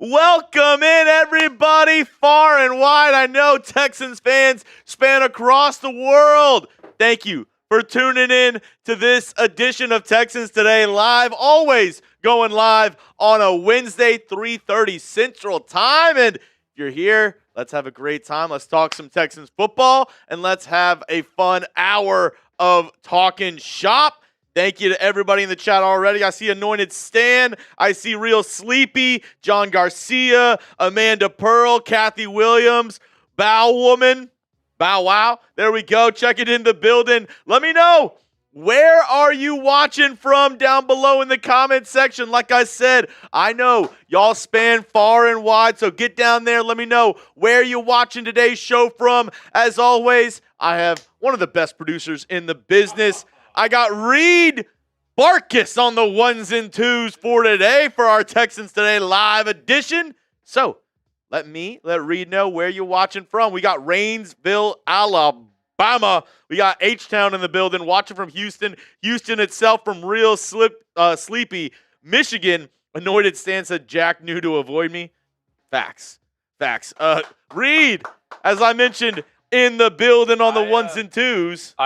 Welcome in, everybody, far and wide. I know Texans fans span across the world. Thank you for tuning in to this edition of Texans Today Live. Always going live on a Wednesday, 3:30 Central Time. And if you're here, let's have a great time. Let's talk some Texans football, and let's have a fun hour of talking shop. Thank you to everybody in the chat already. I see Anointed Stan. I see Real Sleepy, John Garcia, Amanda Pearl, Kathy Williams, Bow Woman, Bow Wow. There we go. Check it in the building. Let me know, where are you watching from down below in the comment section? Like I said, I know y'all span far and wide, so get down there. Let me know where you're watching today's show from. As always, I have one of the best producers in the business. I got Reed Barkus on the ones and twos for today for our Texans Today Live edition. So let Reed know where you're watching from. We got Rainsville, Alabama. We got H-Town in the building, watching from Houston. Houston itself from Real Sleepy, Michigan. Anointed Stan said Jack knew to avoid me. Facts. Reed, as I mentioned, in the building on the ones and twos.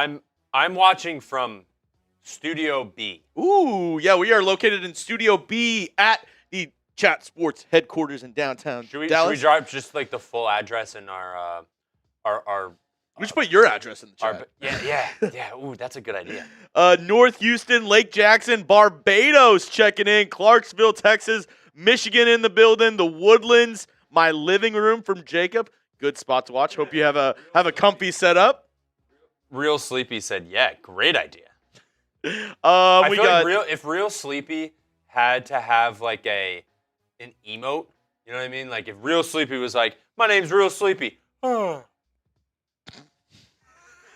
I'm watching from Studio B. Ooh, yeah, we are located in Studio B at the Chat Sports headquarters in downtown Dallas. Should we drop just like the full address in our we should put your address in the chat. Yeah. Ooh, that's a good idea. North Houston, Lake Jackson, Barbados checking in, Clarksville, Texas, Michigan in the building, the Woodlands, my living room from Jacob. Good spot to watch. Hope you have a comfy setup. Real Sleepy said, "Yeah, great idea." I feel like if Real Sleepy had to have like an emote, you know what I mean? Like if Real Sleepy was like, "My name's Real Sleepy."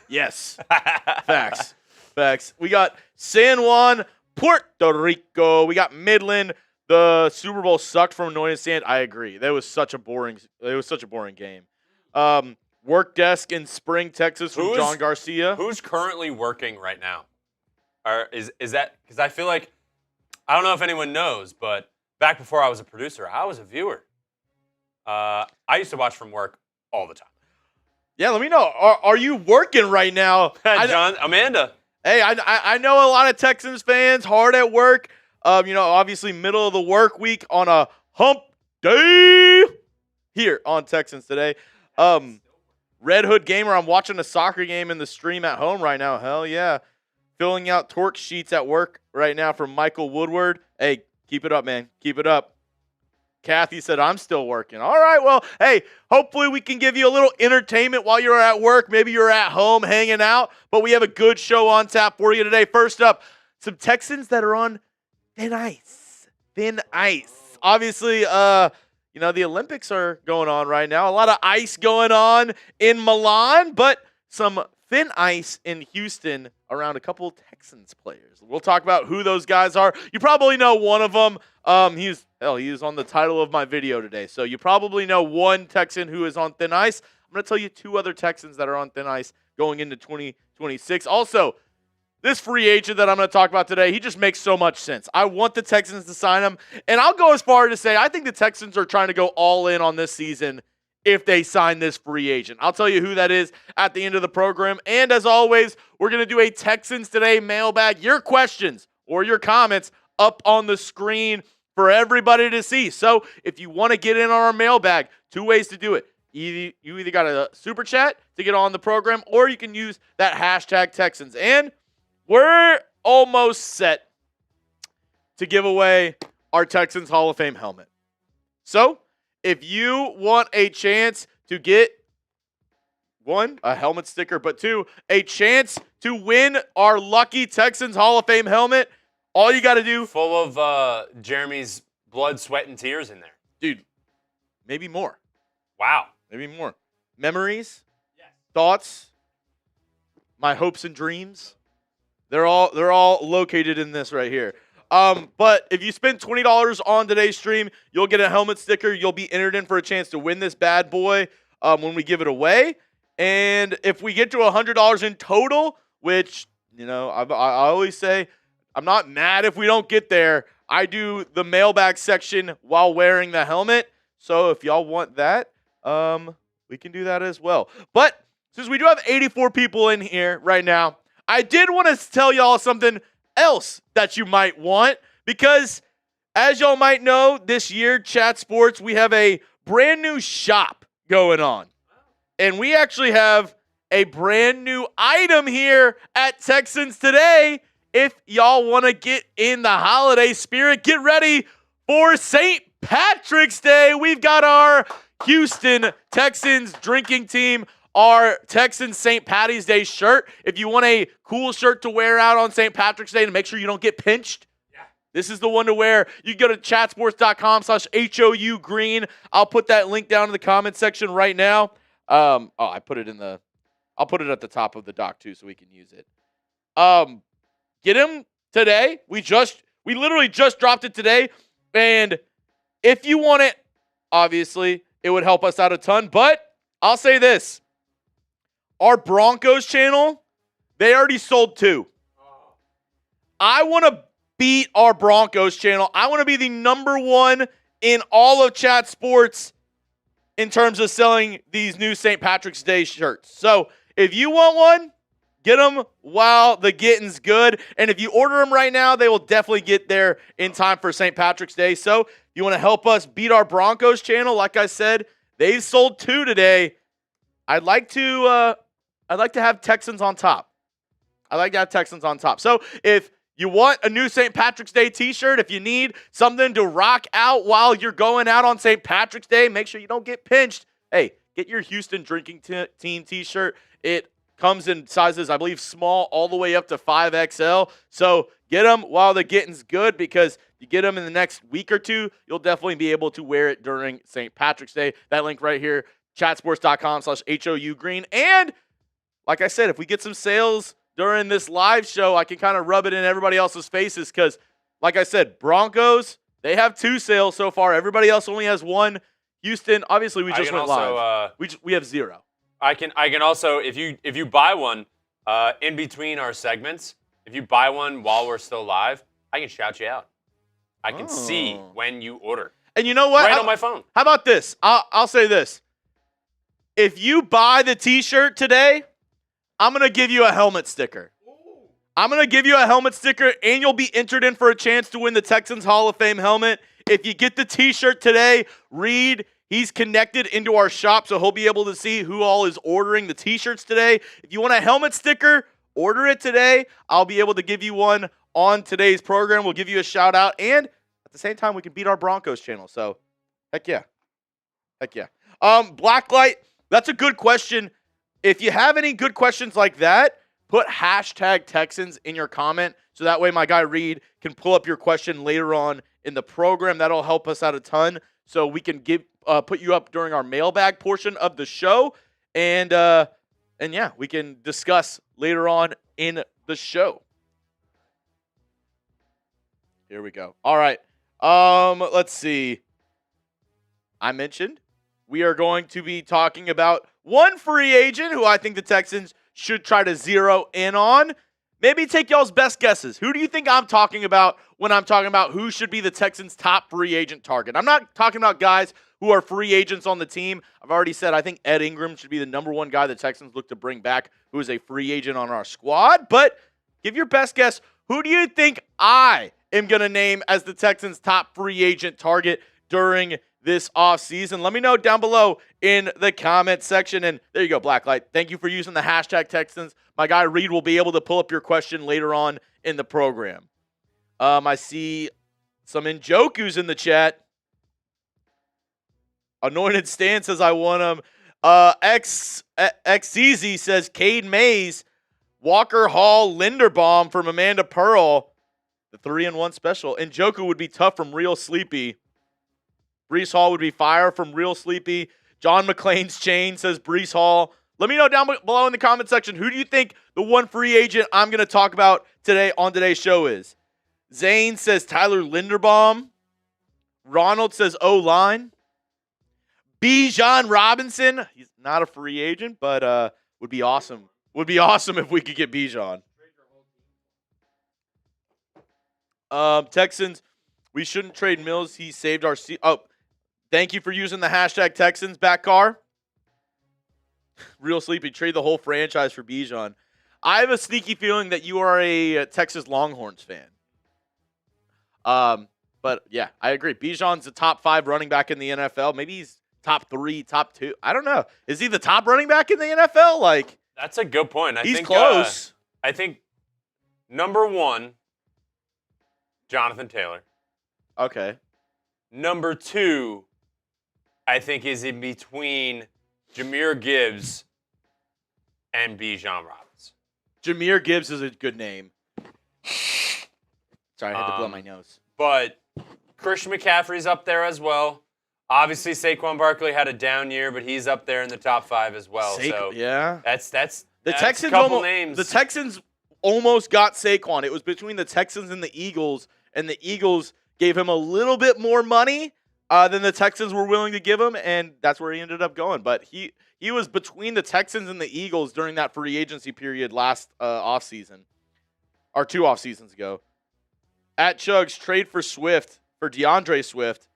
Yes. Facts. We got San Juan, Puerto Rico. We got Midland. The Super Bowl sucked from Anointed Sand. I agree. That was such a boring game. Work desk in Spring, Texas from John Garcia. Who's currently working right now? Is that because I feel like, I don't know if anyone knows, but back before I was a producer, I was a viewer. I used to watch from work all the time. Yeah, let me know. Are you working right now? John, Amanda. Hey, I know a lot of Texans fans hard at work. Obviously middle of the work week on a hump day here on Texans Today. Red Hood Gamer, I'm watching a soccer game in the stream at home right now. Hell yeah. Filling out torque sheets at work right now from Michael Woodward. Hey, keep it up, man. Keep it up. Kathy said, I'm still working. All right, well, hey, hopefully we can give you a little entertainment while you're at work. Maybe you're at home hanging out, but we have a good show on tap for you today. First up, some Texans that are on thin ice. Obviously, the Olympics are going on right now. A lot of ice going on in Milan, but some thin ice in Houston around a couple of Texans players. We'll talk about who those guys are. You probably know one of them. He is on the title of my video today. So you probably know one Texan who is on thin ice. I'm going to tell you two other Texans that are on thin ice going into 2026. Also, this free agent that I'm going to talk about today, he just makes so much sense. I want the Texans to sign him, and I'll go as far as to say I think the Texans are trying to go all in on this season if they sign this free agent. I'll tell you who that is at the end of the program. And as always, we're going to do a Texans Today mailbag. Your questions or your comments up on the screen for everybody to see. So if you want to get in on our mailbag, two ways to do it. You either got a super chat to get on the program, or you can use that hashtag Texans. And we're almost set to give away our Texans Hall of Fame helmet. So if you want a chance to get, one, a helmet sticker, but two, a chance to win our lucky Texans Hall of Fame helmet, all you got to do. Full of Jeremy's blood, sweat, and tears in there. Dude, maybe more. Wow. Maybe more. Memories, yes. Thoughts, my hopes and dreams. They're all located in this right here. But if you spend $20 on today's stream, you'll get a helmet sticker. You'll be entered in for a chance to win this bad boy when we give it away. And if we get to $100 in total, which, I always say, I'm not mad if we don't get there. I do the mailbag section while wearing the helmet. So if y'all want that, we can do that as well. But since we do have 84 people in here right now, I did want to tell y'all something else that you might want, because as y'all might know, this year, Chat Sports, we have a brand new shop going on. And we actually have a brand new item here at Texans Today. If y'all want to get in the holiday spirit, get ready for St. Patrick's Day. We've got our Houston Texans drinking team, our Texans St. Patty's Day shirt. If you want a cool shirt to wear out on St. Patrick's Day to make sure you don't get pinched, this is the one to wear. You can go to chatsports.com/HOU green. I'll put that link down in the comment section right now. I'll put it at the top of the doc too, so we can use it. Get him today. We literally just dropped it today. And if you want it, obviously, it would help us out a ton. But I'll say this. Our Broncos channel, they already sold 2. I want to beat our Broncos channel. I want to be the number 1 in all of Chat Sports in terms of selling these new St. Patrick's Day shirts. So if you want one, get them while the getting's good. And if you order them right now, they will definitely get there in time for St. Patrick's Day. So if you want to help us beat our Broncos channel, like I said, they've sold 2 today. I'd like to have Texans on top. So if you want a new St. Patrick's Day t-shirt, if you need something to rock out while you're going out on St. Patrick's Day, make sure you don't get pinched. Hey, get your Houston drinking team t-shirt. It comes in sizes, I believe, small all the way up to 5XL. So get them while the getting's good, because you get them in the next week or two, you'll definitely be able to wear it during St. Patrick's Day. That link right here, chatsports.com/HOU green. And like I said, if we get some sales during this live show, I can kind of rub it in everybody else's faces, because, like I said, Broncos, they have 2 sales so far. Everybody else only has 1. Houston, obviously, we just went live. We have 0. I can also, if you buy one in between our segments, if you buy one while we're still live, I can shout you out. I can see when you order. And you know what? Right on my phone. How about this? I'll say this. If you buy the t-shirt today, I'm going to give you a helmet sticker. I'm going to give you a helmet sticker, and you'll be entered in for a chance to win the Texans Hall of Fame helmet. If you get the t-shirt today, Reed, he's connected into our shop, so he'll be able to see who all is ordering the t-shirts today. If you want a helmet sticker, order it today. I'll be able to give you one on today's program. We'll give you a shout out, and at the same time, we can beat our Broncos channel. So, heck yeah. Blacklight, that's a good question. If you have any good questions like that, put #Texans in your comment, so that way my guy Reed can pull up your question later on in the program. That'll help us out a ton, so we can put you up during our mailbag portion of the show, and yeah, we can discuss later on in the show. Here we go. All right. Let's see. I mentioned we are going to be talking about one free agent who I think the Texans should try to zero in on. Maybe take y'all's best guesses. Who do you think I'm talking about when I'm talking about who should be the Texans' top free agent target? I'm not talking about guys who are free agents on the team. I've already said I think Ed Ingram should be the number 1 guy the Texans look to bring back who is a free agent on our squad. But give your best guess. Who do you think I am going to name as the Texans' top free agent target during this offseason? Let me know down below in the comment section. And there you go, Blacklight. Thank you for using the #Texans. My guy Reed will be able to pull up your question later on in the program. I see some Njoku's in the chat. Anointed Stan says I want him. XCZ says Cade Mays, Walker Hall, Linderbaum from Amanda Pearl. The 3-in-1 special. Njoku would be tough from Real Sleepy. Breece Hall would be fire from Real Sleepy. John McClain's Chain says Breece Hall. Let me know down below in the comment section, who do you think the one free agent I'm going to talk about today on today's show is? Zane says Tyler Linderbaum. Ronald says O-line. Bijan Robinson. He's not a free agent, but would be awesome. Would be awesome if we could get Bijan. Texans, we shouldn't trade Mills. He saved our season. Oh, Thank you for using the hashtag Texans back car. Real sleepy. Trade the whole franchise for Bijan. I have a sneaky feeling that you are a Texas Longhorns fan. But yeah, I agree. Bijan's the top 5 running back in the NFL. Maybe he's top 3, top 2. I don't know. Is he the top running back in the NFL? Like, that's a good point. He's close. I think number 1, Jonathan Taylor. Okay. Number 2, I think is in between Jahmyr Gibbs and Bijan Robinson. Jahmyr Gibbs is a good name. Sorry, I had to blow my nose. But Christian McCaffrey's up there as well. Obviously, Saquon Barkley had a down year, but he's up there in the top 5 as well. Yeah. That's the Texans a couple almost, names. The Texans almost got Saquon. It was between the Texans and the Eagles gave him a little bit more money than the Texans were willing to give him, and that's where he ended up going. But he was between the Texans and the Eagles during that free agency period last offseason, or 2 off seasons ago. At Chuggs, trade for DeAndre Swift.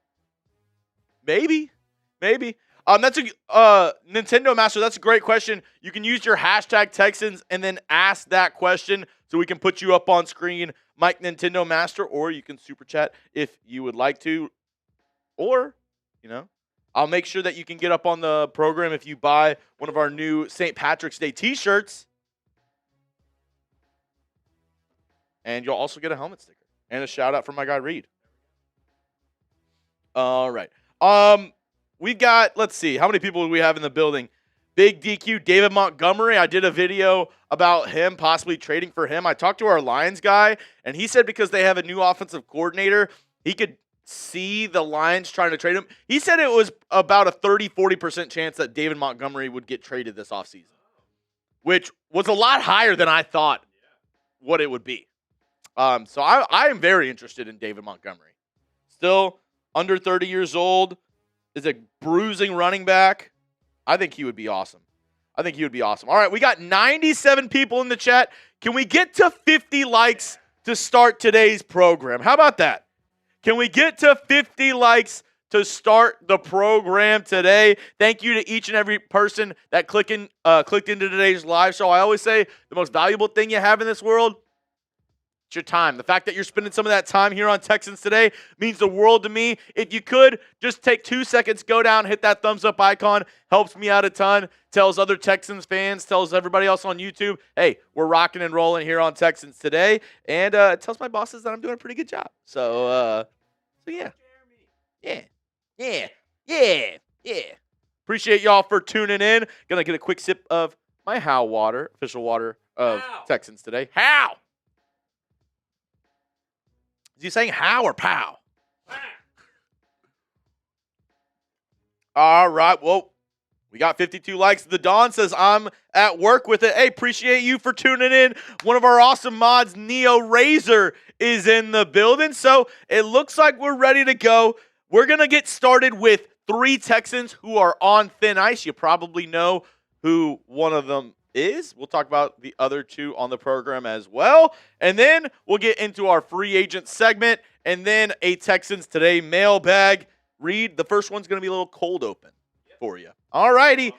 Maybe. That's a Nintendo Master. That's a great question. You can use your hashtag Texans and then ask that question so we can put you up on screen, Mike Nintendo Master, or you can super chat if you would like to. Or, I'll make sure that you can get up on the program if you buy one of our new St. Patrick's Day t-shirts. And you'll also get a helmet sticker and a shout out from my guy Reed. All right. We've got, let's see, how many people do we have in the building? Big DQ, David Montgomery. I did a video about him, possibly trading for him. I talked to our Lions guy, and he said because they have a new offensive coordinator, he could see the Lions trying to trade him. He said it was about a 30-40% chance that David Montgomery would get traded this offseason, which was a lot higher than I thought what it would be. So I am very interested in David Montgomery. Still under 30 years old, is a bruising running back. I think he would be awesome. All right, we got 97 people in the chat. Can we get to 50 likes to start today's program? How about that? Can we get to 50 likes to start the program today? Thank you to each and every person that clicked into today's live show. I always say the most valuable thing you have in this world, it's your time. The fact that you're spending some of that time here on Texans Today means the world to me. If you could, just take 2 seconds, go down, hit that thumbs up icon. Helps me out a ton. Tells other Texans fans, tells everybody else on YouTube, hey, we're rocking and rolling here on Texans Today. And it tells my bosses that I'm doing a pretty good job. So yeah. Yeah. Appreciate y'all for tuning in. Gonna get a quick sip of my How water, official water of Texans Today. How? Is he saying how or pow? All right. Well, we got 52 likes. The Don says, I'm at work with it. Hey, appreciate you for tuning in. One of our awesome mods, Neo Razor, is in the building. So it looks like we're ready to go. We're going to get started with 3 Texans who are on thin ice. You probably know who one of them is. We'll talk about the other 2 on the program as well. And then we'll get into our free agent segment and then a Texans Today mailbag. Reed, the first one's going to be a little cold open for you. All righty.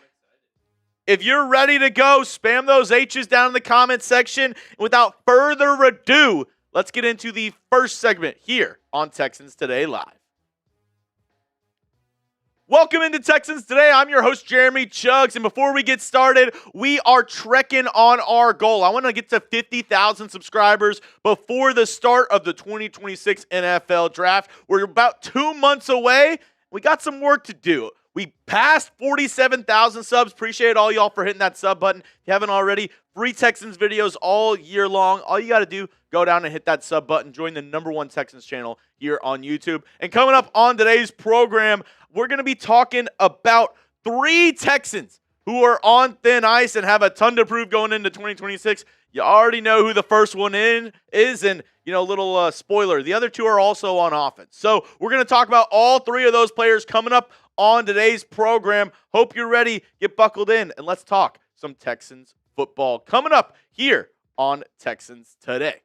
If you're ready to go, spam those H's down in the comment section. And without further ado, let's get into the first segment here on Texans Today Live. Welcome into Texans Today. I'm your host, Jeremy Chuggs. And before we get started, we are trekking on our goal. I want to get to 50,000 subscribers before the start of the 2026 NFL Draft. We're about 2 months away. We got some work to do. We passed 47,000 subs. Appreciate all y'all for hitting that sub button. If you haven't already, free Texans videos all year long. All you got to do, go down and hit that sub button. Join the #1 Texans channel here on YouTube. And coming up on today's program, we're going to be talking about 3 Texans who are on thin ice and have a ton to prove going into 2026. You already know who the first one is, and little spoiler, the other 2 are also on offense. So we're going to talk about all 3 of those players coming up on today's program. Hope you're ready. Get buckled in, and let's talk some Texans football coming up here on Texans Today.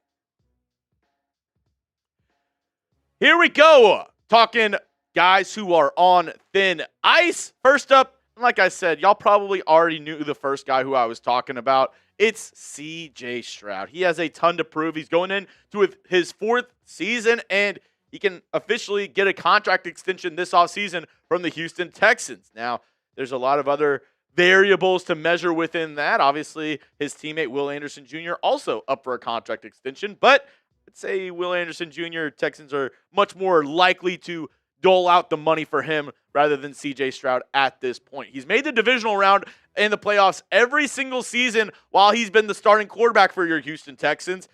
Here we go. Talking guys who are on thin ice. First up, like I said, y'all probably already knew the first guy who I was talking about. It's CJ Stroud. He has a ton to prove. He's going into his 4th season, and he can officially get a contract extension this offseason from the Houston Texans. Now, there's a lot of other variables to measure within that. Obviously, his teammate Will Anderson Jr. also up for a contract extension, but I'd say Will Anderson Jr. Texans are much more likely to dole out the money for him rather than CJ Stroud at this point. He's made the divisional round in the playoffs every single season while he's been the starting quarterback for your Houston Texans.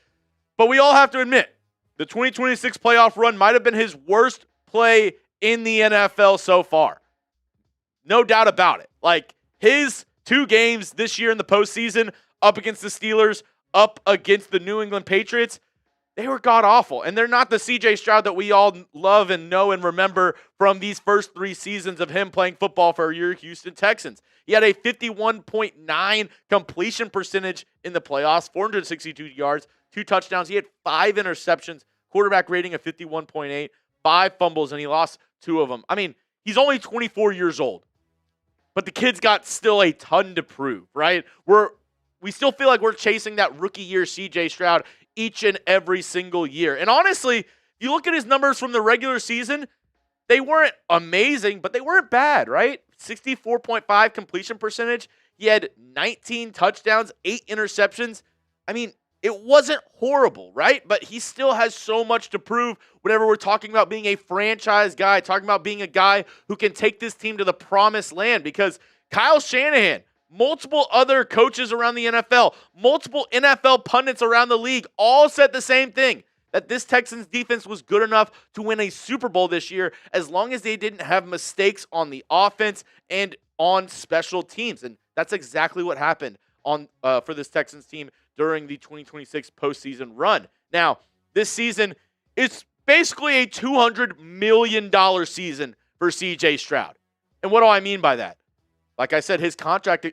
But we all have to admit, the 2026 playoff run might have been his worst play in the NFL so far. No doubt about it. Like, his 2 games this year in the postseason, up against the Steelers, up against the New England Patriots, they were god-awful. And they're not the CJ Stroud that we all love and know and remember from these first 3 seasons of him playing football for your Houston Texans. He had a 51.9 completion percentage in the playoffs, 462 yards, 2 touchdowns. He had 5 interceptions, quarterback rating of 51.8, 5 fumbles, and he lost 2 of them. I mean, he's only 24 years old, but the kid's got still a ton to prove, right? We still feel like we're chasing that rookie year CJ Stroud each and every single year. And honestly, if you look at his numbers from the regular season, they weren't amazing, but they weren't bad, right? 64.5 completion percentage. He had 19 touchdowns, 8 interceptions. I mean, it wasn't horrible, right? But he still has so much to prove whenever we're talking about being a franchise guy, talking about being a guy who can take this team to the promised land, because Kyle Shanahan, multiple other coaches around the NFL, multiple NFL pundits around the league all said the same thing, that this Texans defense was good enough to win a Super Bowl this year as long as they didn't have mistakes on the offense and on special teams. And that's exactly what happened for this Texans team during the 2026 postseason run. Now, this season is basically a $200 million season for CJ Stroud. And what do I mean by that? Like I said, his contract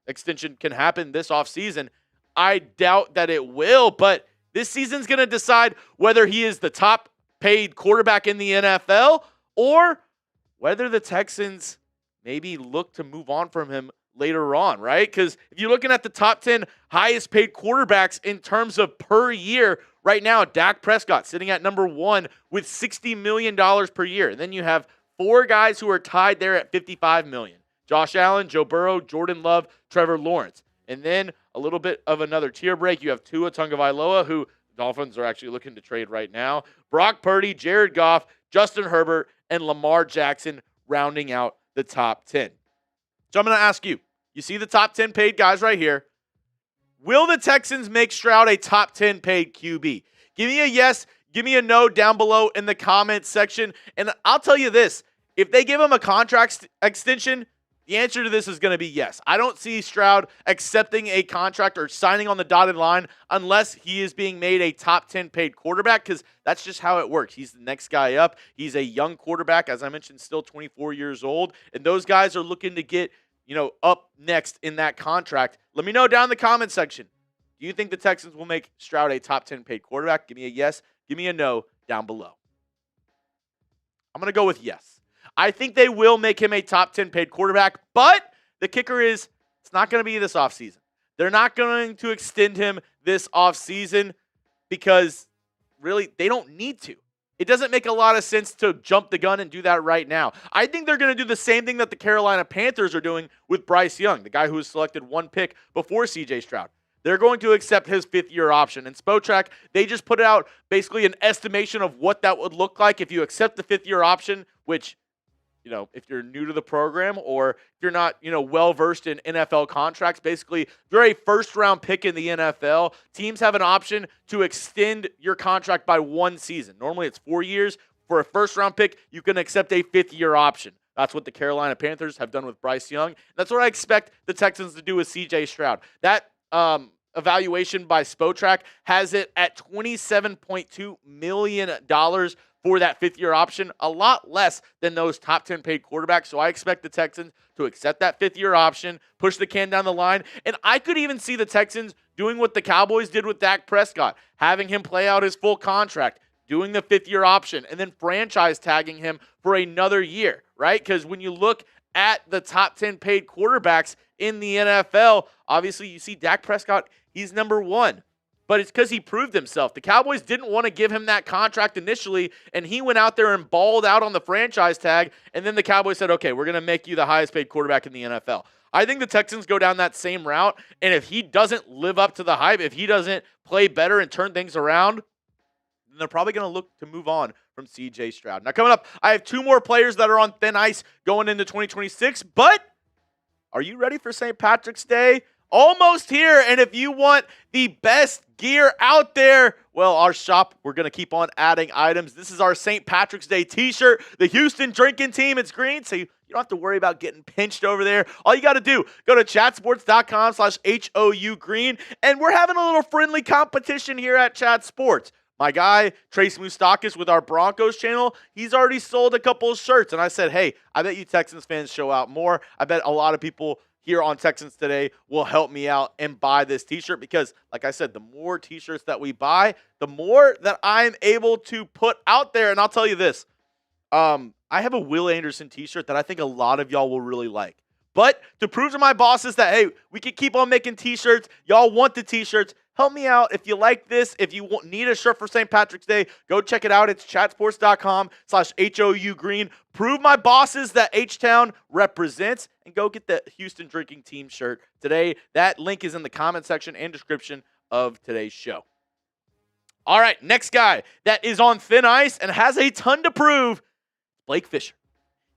extension can happen this offseason. I doubt that it will, but this season's going to decide whether he is the top paid quarterback in the NFL or whether the Texans maybe look to move on from him later on, right? Because if you're looking at the top 10 highest paid quarterbacks in terms of per year, right now, Dak Prescott sitting at number 1 with $60 million per year. And then you have 4 guys who are tied there at $55 million. Josh Allen, Joe Burrow, Jordan Love, Trevor Lawrence. And then a little bit of another tier break. You have Tua Tagovailoa, who the Dolphins are actually looking to trade right now. Brock Purdy, Jared Goff, Justin Herbert, and Lamar Jackson rounding out the top 10. So I'm going to ask you, you see the top 10 paid guys right here. Will the Texans make Stroud a top 10 paid QB? Give me a yes, give me a no down below in the comments section. And I'll tell you this, if they give him a contract extension, the answer to this is going to be yes. I don't see Stroud accepting a contract or signing on the dotted line unless he is being made a top 10 paid quarterback, because that's just how it works. He's the next guy up. He's a young quarterback, as I mentioned, still 24 years old. And those guys are looking to get, up next in that contract. Let me know down in the comment section. Do you think the Texans will make Stroud a top 10 paid quarterback? Give me a yes. Give me a no down below. I'm going to go with yes. I think they will make him a top 10 paid quarterback, but the kicker is it's not going to be this offseason. They're not going to extend him this offseason because really they don't need to. It doesn't make a lot of sense to jump the gun and do that right now. I think they're going to do the same thing that the Carolina Panthers are doing with Bryce Young, the guy who was selected 1 pick before CJ Stroud. They're going to accept his 5th-year option. And Spotrac, they just put out basically an estimation of what that would look like if you accept the 5th-year option, which, if you're new to the program or if you're not, well-versed in NFL contracts, basically, if you're a first-round pick in the NFL, teams have an option to extend your contract by 1 season. Normally, it's 4 years. For a first-round pick, you can accept a 5th-year option. That's what the Carolina Panthers have done with Bryce Young. That's what I expect the Texans to do with CJ Stroud. That evaluation by Spotrac has it at $27.2 million for that 5th-year option, a lot less than those top 10 paid quarterbacks. So I expect the Texans to accept that 5th-year option, push the can down the line, and I could even see the Texans doing what the Cowboys did with Dak Prescott, having him play out his full contract, doing the 5th-year option, and then franchise tagging him for another year, right? Because when you look at the top 10 paid quarterbacks in the NFL, obviously you see Dak Prescott, he's number 1. But it's because he proved himself. The Cowboys didn't want to give him that contract initially, and he went out there and balled out on the franchise tag, and then the Cowboys said, okay, we're going to make you the highest paid quarterback in the NFL. I think the Texans go down that same route, and if he doesn't live up to the hype, if he doesn't play better and turn things around, then they're probably going to look to move on from C.J. Stroud. Now, coming up, I have 2 more players that are on thin ice going into 2026, but are you ready for St. Patrick's Day? Almost here, and if you want the best gear out there, well, our shop, we're going to keep on adding items. This is our St. Patrick's Day t-shirt, the Houston drinking team. It's green, so you don't have to worry about getting pinched over there. All you got to do, go to chatsports.com/HOU green, and we're having a little friendly competition here at Chat Sports. My guy, Trace Moustakis with our Broncos channel, he's already sold a couple of shirts, and I said, hey, I bet you Texans fans show out more. I bet a lot of people here on Texans Today will help me out and buy this t-shirt because, like I said, the more t-shirts that we buy, the more that I'm able to put out there. And I'll tell you this, I have a Will Anderson t-shirt that I think a lot of y'all will really like. But to prove to my bosses that, hey, we can keep on making t-shirts, y'all want the t-shirts, help me out. If you like this, if you need a shirt for St. Patrick's Day, go check it out. It's chatsports.com/HOU green. Prove my bosses that H-Town represents and go get the Houston Drinking Team shirt today. That link is in the comment section and description of today's show. All right, next guy that is on thin ice and has a ton to prove, Blake Fisher.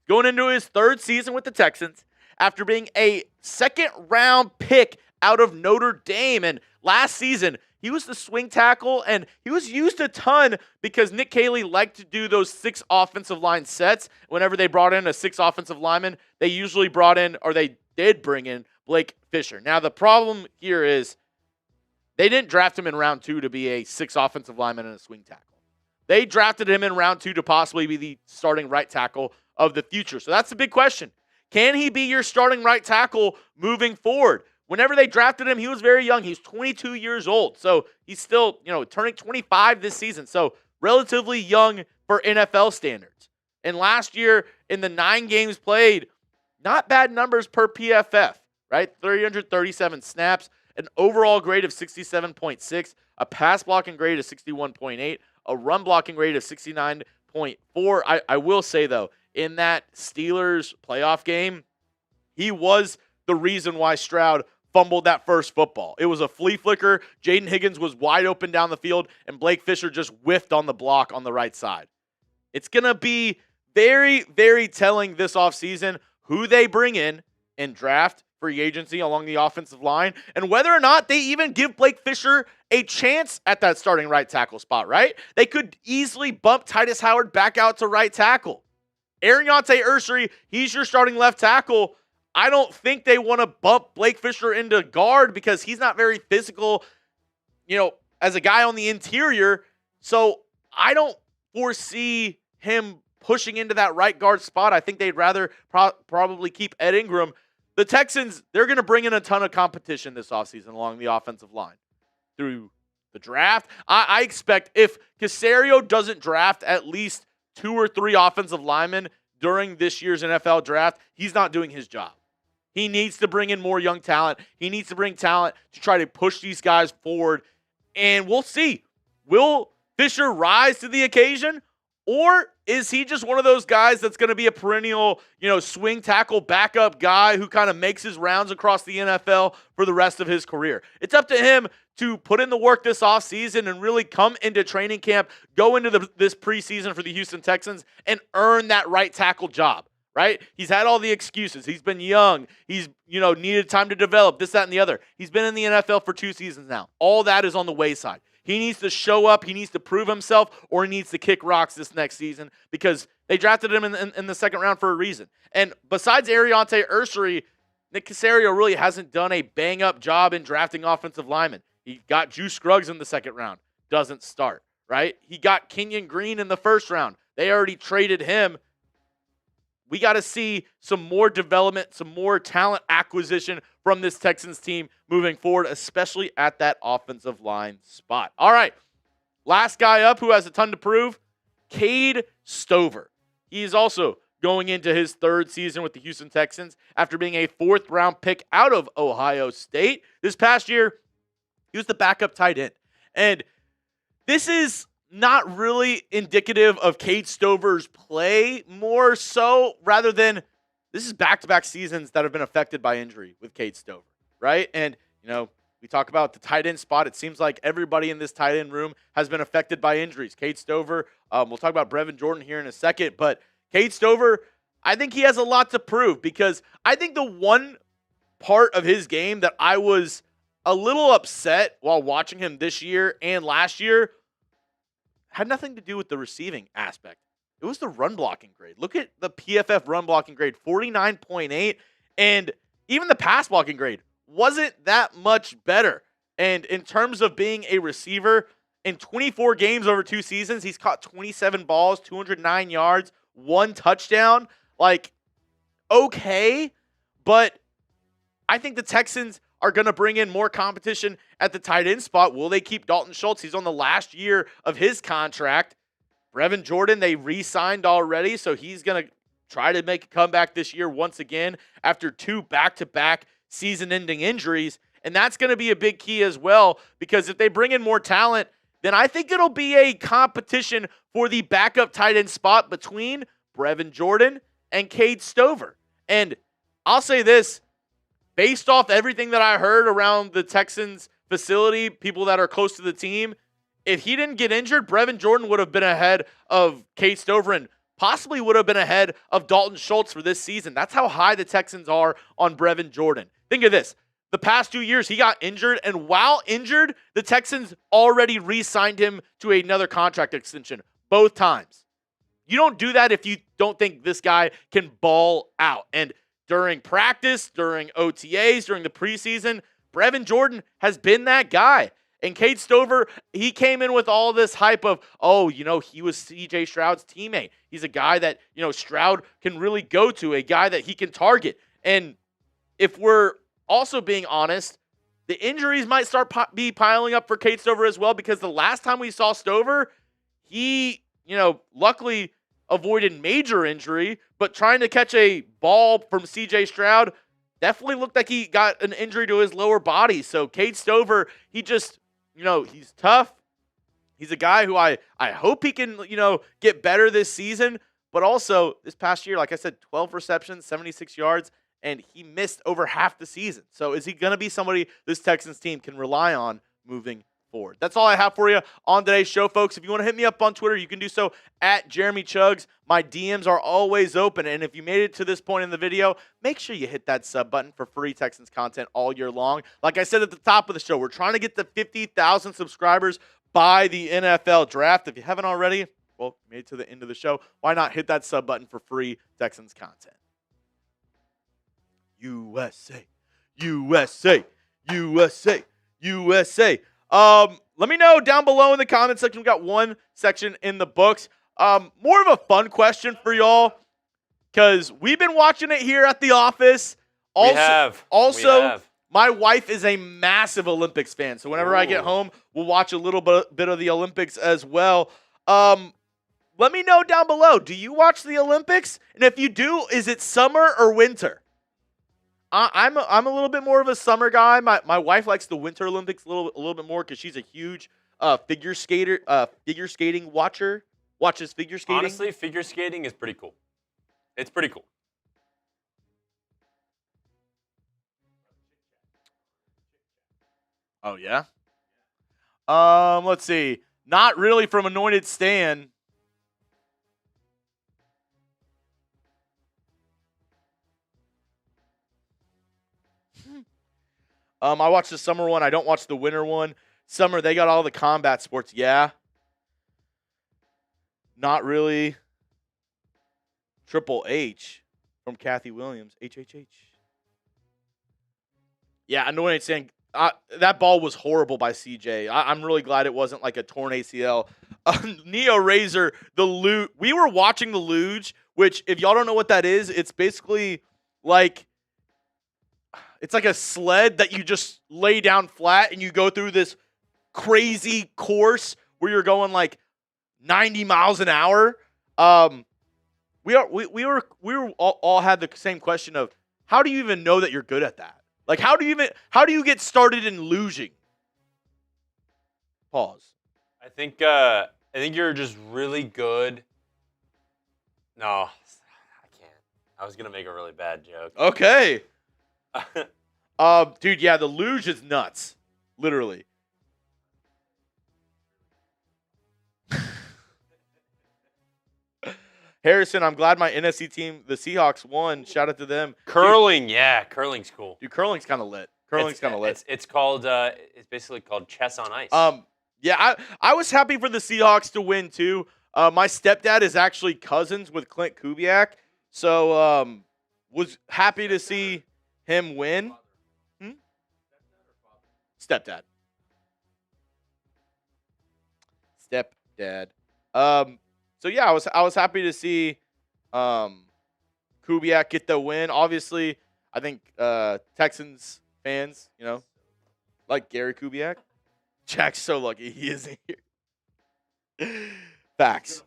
Going into his 3rd season with the Texans after being a 2nd-round pick out of Notre Dame. And last season, he was the swing tackle, and he was used a ton because Nick Caserio liked to do those 6 offensive line sets. Whenever they brought in a 6 offensive lineman, they usually brought in, or they did bring in, Blake Fisher. Now, the problem here is they didn't draft him in round 2 to be a 6 offensive lineman and a swing tackle. They drafted him in round 2 to possibly be the starting right tackle of the future. So that's the big question. Can he be your starting right tackle moving forward? Whenever they drafted him, he was very young. He's 22 years old. So he's still, turning 25 this season. So relatively young for NFL standards. And last year, in the 9 games played, not bad numbers per PFF, right? 337 snaps, an overall grade of 67.6, a pass blocking grade of 61.8, a run blocking grade of 69.4. I will say, though, in that Steelers playoff game, he was the reason why Stroud fumbled that first football. It was a flea flicker. Jaden Higgins was wide open down the field, and Blake Fisher just whiffed on the block on the right side. It's going to be very, very telling this offseason who they bring in and draft free agency along the offensive line, and whether or not they even give Blake Fisher a chance at that starting right tackle spot, right? They could easily bump Titus Howard back out to right tackle. Ariante Ursery, he's your starting left tackle. I don't think they want to bump Blake Fisher into guard because he's not very physical, as a guy on the interior. So I don't foresee him pushing into that right guard spot. I think they'd rather probably keep Ed Ingram. The Texans, they're going to bring in a ton of competition this offseason along the offensive line. Through the draft, I expect if Caserio doesn't draft at least 2 or 3 offensive linemen during this year's NFL draft, he's not doing his job. He needs to bring in more young talent. He needs to bring talent to try to push these guys forward. And we'll see. Will Fisher rise to the occasion? Or is he just one of those guys that's going to be a perennial, swing tackle backup guy who kind of makes his rounds across the NFL for the rest of his career? It's up to him to put in the work this offseason and really come into training camp, go into this preseason for the Houston Texans, and earn that right tackle job, right? He's had all the excuses. He's been young. He's, needed time to develop, this, that, and the other. He's been in the NFL for 2 seasons now. All that is on the wayside. He needs to show up, he needs to prove himself, or he needs to kick rocks this next season because they drafted him in the 2nd round for a reason. And besides Ariante Ursery, Nick Caserio really hasn't done a bang-up job in drafting offensive linemen. He got Juice Scruggs in the 2nd round, doesn't start, right? He got Kenyon Green in the 1st round. They already traded him. We got to see some more development, some more talent acquisition from this Texans team moving forward, especially at that offensive line spot. All right, last guy up who has a ton to prove, Cade Stover. He is also going into his third season with the Houston Texans after being a fourth-round pick out of Ohio State. This past year, he was the backup tight end. And this is not really indicative of Cade Stover's play, more so rather than this is back-to-back seasons that have been affected by injury with Cade Stover, right? And, we talk about the tight end spot. It seems like everybody in this tight end room has been affected by injuries. Cade Stover, we'll talk about Brevin Jordan here in a second, but Cade Stover, I think he has a lot to prove because I think the one part of his game that I was a little upset while watching him this year and last year had nothing to do with the receiving aspect. It was the run blocking grade. Look at the PFF run blocking grade, 49.8, and even the pass blocking grade wasn't that much better. And in terms of being a receiver, in 24 games over 2 seasons, he's caught 27 balls, 209 yards, 1 touchdown. Like, okay, but I think the Texans are going to bring in more competition at the tight end spot. Will they keep Dalton Schultz? He's on the last year of his contract. Brevin Jordan, they re-signed already, so he's going to try to make a comeback this year once again after 2 back-to-back season-ending injuries. And that's going to be a big key as well, because if they bring in more talent, then I think it'll be a competition for the backup tight end spot between Brevin Jordan and Cade Stover. And I'll say this, based off everything that I heard around the Texans facility, people that are close to the team, if he didn't get injured, Brevin Jordan would have been ahead of Cade Stover and possibly would have been ahead of Dalton Schultz for this season. That's how high the Texans are on Brevin Jordan. Think of this. The past 2 years, he got injured, and while injured, the Texans already re-signed him to another contract extension both times. You don't do that if you don't think this guy can ball out. And during practice, during OTAs, during the preseason, Brevin Jordan has been that guy. And Cade Stover, he came in with all this hype of, he was CJ Stroud's teammate. He's a guy that, Stroud can really go to, a guy that he can target. And if we're also being honest, the injuries might start be piling up for Cade Stover as well, because the last time we saw Stover, he, luckily avoided major injury, but trying to catch a ball from CJ Stroud definitely looked like he got an injury to his lower body. So Cade Stover, he just, he's tough. He's a guy who I hope he can, get better this season. But also this past year, like I said, 12 receptions, 76 yards, and he missed over half the season. So is he going to be somebody this Texans team can rely on moving forward? That's all I have for you on today's show, folks. If you want to hit me up on Twitter, you can do so at Jeremy Chuggs. My DMs are always open. And if you made it to this point in the video, make sure you hit that sub button for free Texans content all year long. Like I said at the top of the show, we're trying to get to 50,000 subscribers by the NFL draft. If you haven't already, well, made it to the end of the show, why not hit that sub button for free Texans content? USA, USA, USA, USA. Let me know down below in the comment section. We got one section in the books. More of a fun question for y'all, because we've been watching it here at the office. Also, we have. My wife is a massive Olympics fan, so whenever I get home, we'll watch a little bit of the Olympics as well. Let me know down below. Do you watch the Olympics? And if you do, is it summer or winter? I'm a little bit more of a summer guy. My wife likes the Winter Olympics a little bit more because she's a huge figure skating watcher. Watches figure skating. Honestly, figure skating is pretty cool. It's pretty cool. Oh yeah. Let's see. Not really from Anointed Stan. I watched the summer one. I don't watch the winter one. Summer, they got all the combat sports. Yeah. Not really. Triple H from Kathy Williams. HHH. Yeah, Anointed Stan. That ball was horrible by CJ. I'm really glad it wasn't like a torn ACL. Neo Razor, the Luge. We were watching the Luge, which, if y'all don't know what that is, it's basically like, it's like a sled that you just lay down flat and you go through this crazy course where you're going like 90 miles an hour. We all had the same question of how do you even know that you're good at that? Like how do you get started in losing? Pause. I think you're just really good. No, I can't. I was gonna make a really bad joke. Okay. Dude, yeah, the luge is nuts. Literally. Harrison, I'm glad my NFC team, the Seahawks, won. Shout out to them. Curling, yeah, curling's cool. Dude, curling's kind of lit. It's called. It's basically called chess on ice. Yeah, I was happy for the Seahawks to win too. My stepdad is actually cousins with Clint Kubiak, so was happy to see him win. Stepdad. So yeah, I was happy to see Kubiak get the win. Obviously, I think Texans fans, like Gary Kubiak. Jack's so lucky he isn't here. Facts.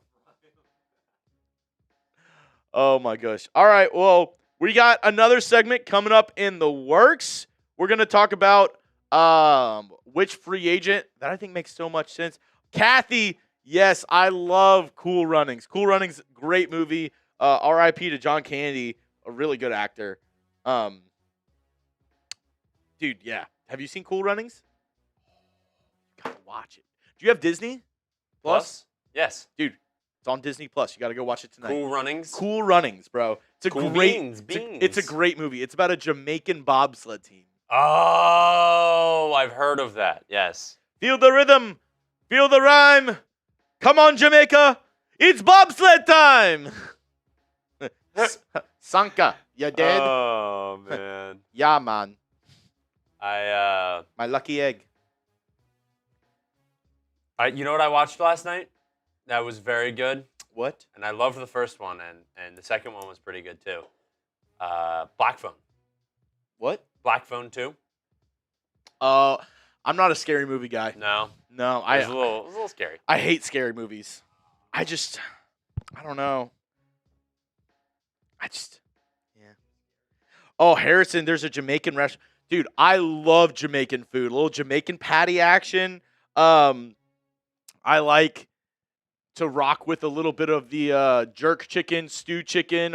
Oh my gosh. All right, well, we got another segment coming up in the works. We're going to talk about which free agent that I think makes so much sense. Kathy, yes, I love Cool Runnings. Cool Runnings, great movie. R.I.P. to John Candy, a really good actor. Dude, yeah. Have you seen Cool Runnings? Gotta watch it. Do you have Disney Plus? Yes. Dude, it's on Disney Plus. You gotta go watch it tonight. Cool Runnings. Cool Runnings, bro. It's a Cool great beans. It's a great movie. It's about a Jamaican bobsled team. Oh, I've heard of that. Yes. Feel the rhythm. Feel the rhyme. Come on, Jamaica. It's bobsled time. Sanka, you dead? Oh, man. Yeah, man. My lucky egg. You know what I watched last night? That was very good. What? And I loved the first one, and the second one was pretty good too. Black Phone. What? Black Phone 2. I'm not a scary movie guy. No. No, It was a little scary. I hate scary movies. I don't know. Yeah. Oh, Harrison, there's a Jamaican restaurant. Dude, I love Jamaican food. A little Jamaican patty action. I like to rock with a little bit of the jerk chicken, stew chicken,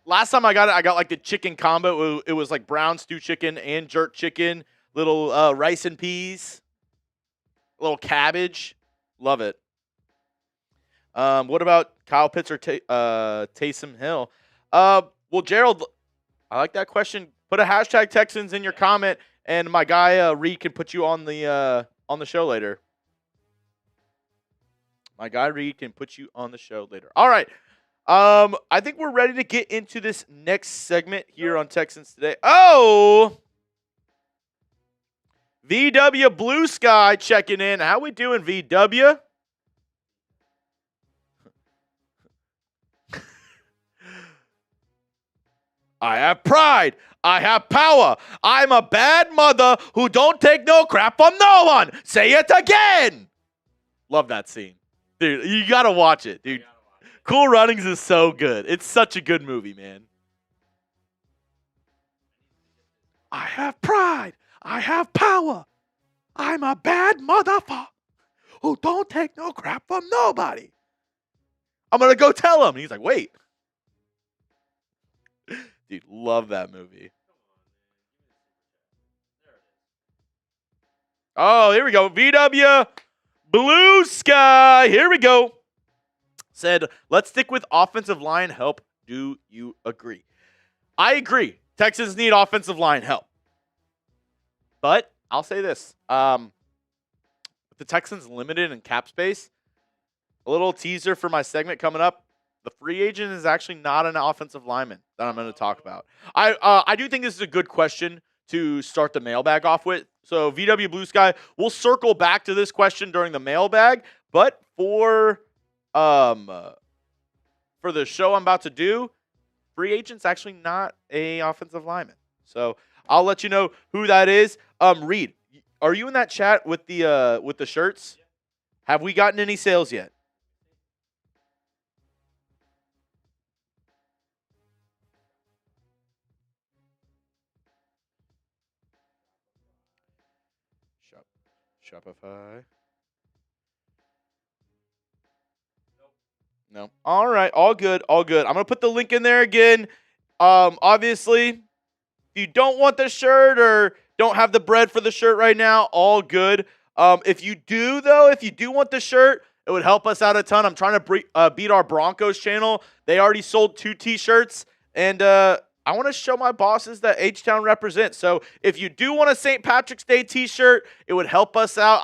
last time I got it, I got like the chicken combo. It was like brown stew chicken and jerk chicken, little rice and peas, a little cabbage. Love it. What about Kyle Pitts or Taysom Hill? Well, Gerald, I like that question. Put a hashtag Texans in your comment, and my guy Reed can put you on the show later. My guy Reed can put you on the show later. All right. I think we're ready to get into this next segment here on Texans Today. Oh! VW Blue Sky checking in. How we doing, VW? I have pride. I have power. I'm a bad mother who don't take no crap from no one. Say it again. Love that scene. Dude, you got to watch it, dude. Cool Runnings is so good. It's such a good movie, man. I have pride. I have power. I'm a bad motherfucker who don't take no crap from nobody. I'm going to go tell him. He's like, wait. Dude, love that movie. Oh, here we go. VW Blue Sky. Here we go. Said, let's stick with offensive line help. Do you agree? I agree. Texans need offensive line help. But I'll say this. With the Texans limited in cap space, a little teaser for my segment coming up. The free agent is actually not an offensive lineman that I'm going to talk about. I do think this is a good question to start the mailbag off with. So VW Blue Sky, we'll circle back to this question during the mailbag. But for the show I'm about to do, free agent's actually not a offensive lineman. So I'll let you know who that is. Reed, are you in that chat with the shirts? Have we gotten any sales yet? Shopify. No. All right. All good. All good. I'm going to put the link in there again. Obviously, if you don't want the shirt or don't have the bread for the shirt right now, all good. If you do, though, if you do want the shirt, it would help us out a ton. I'm trying to beat our Broncos channel. They already sold 2 T-shirts, and I want to show my bosses that H-Town represents. So if you do want a St. Patrick's Day T-shirt, it would help us out.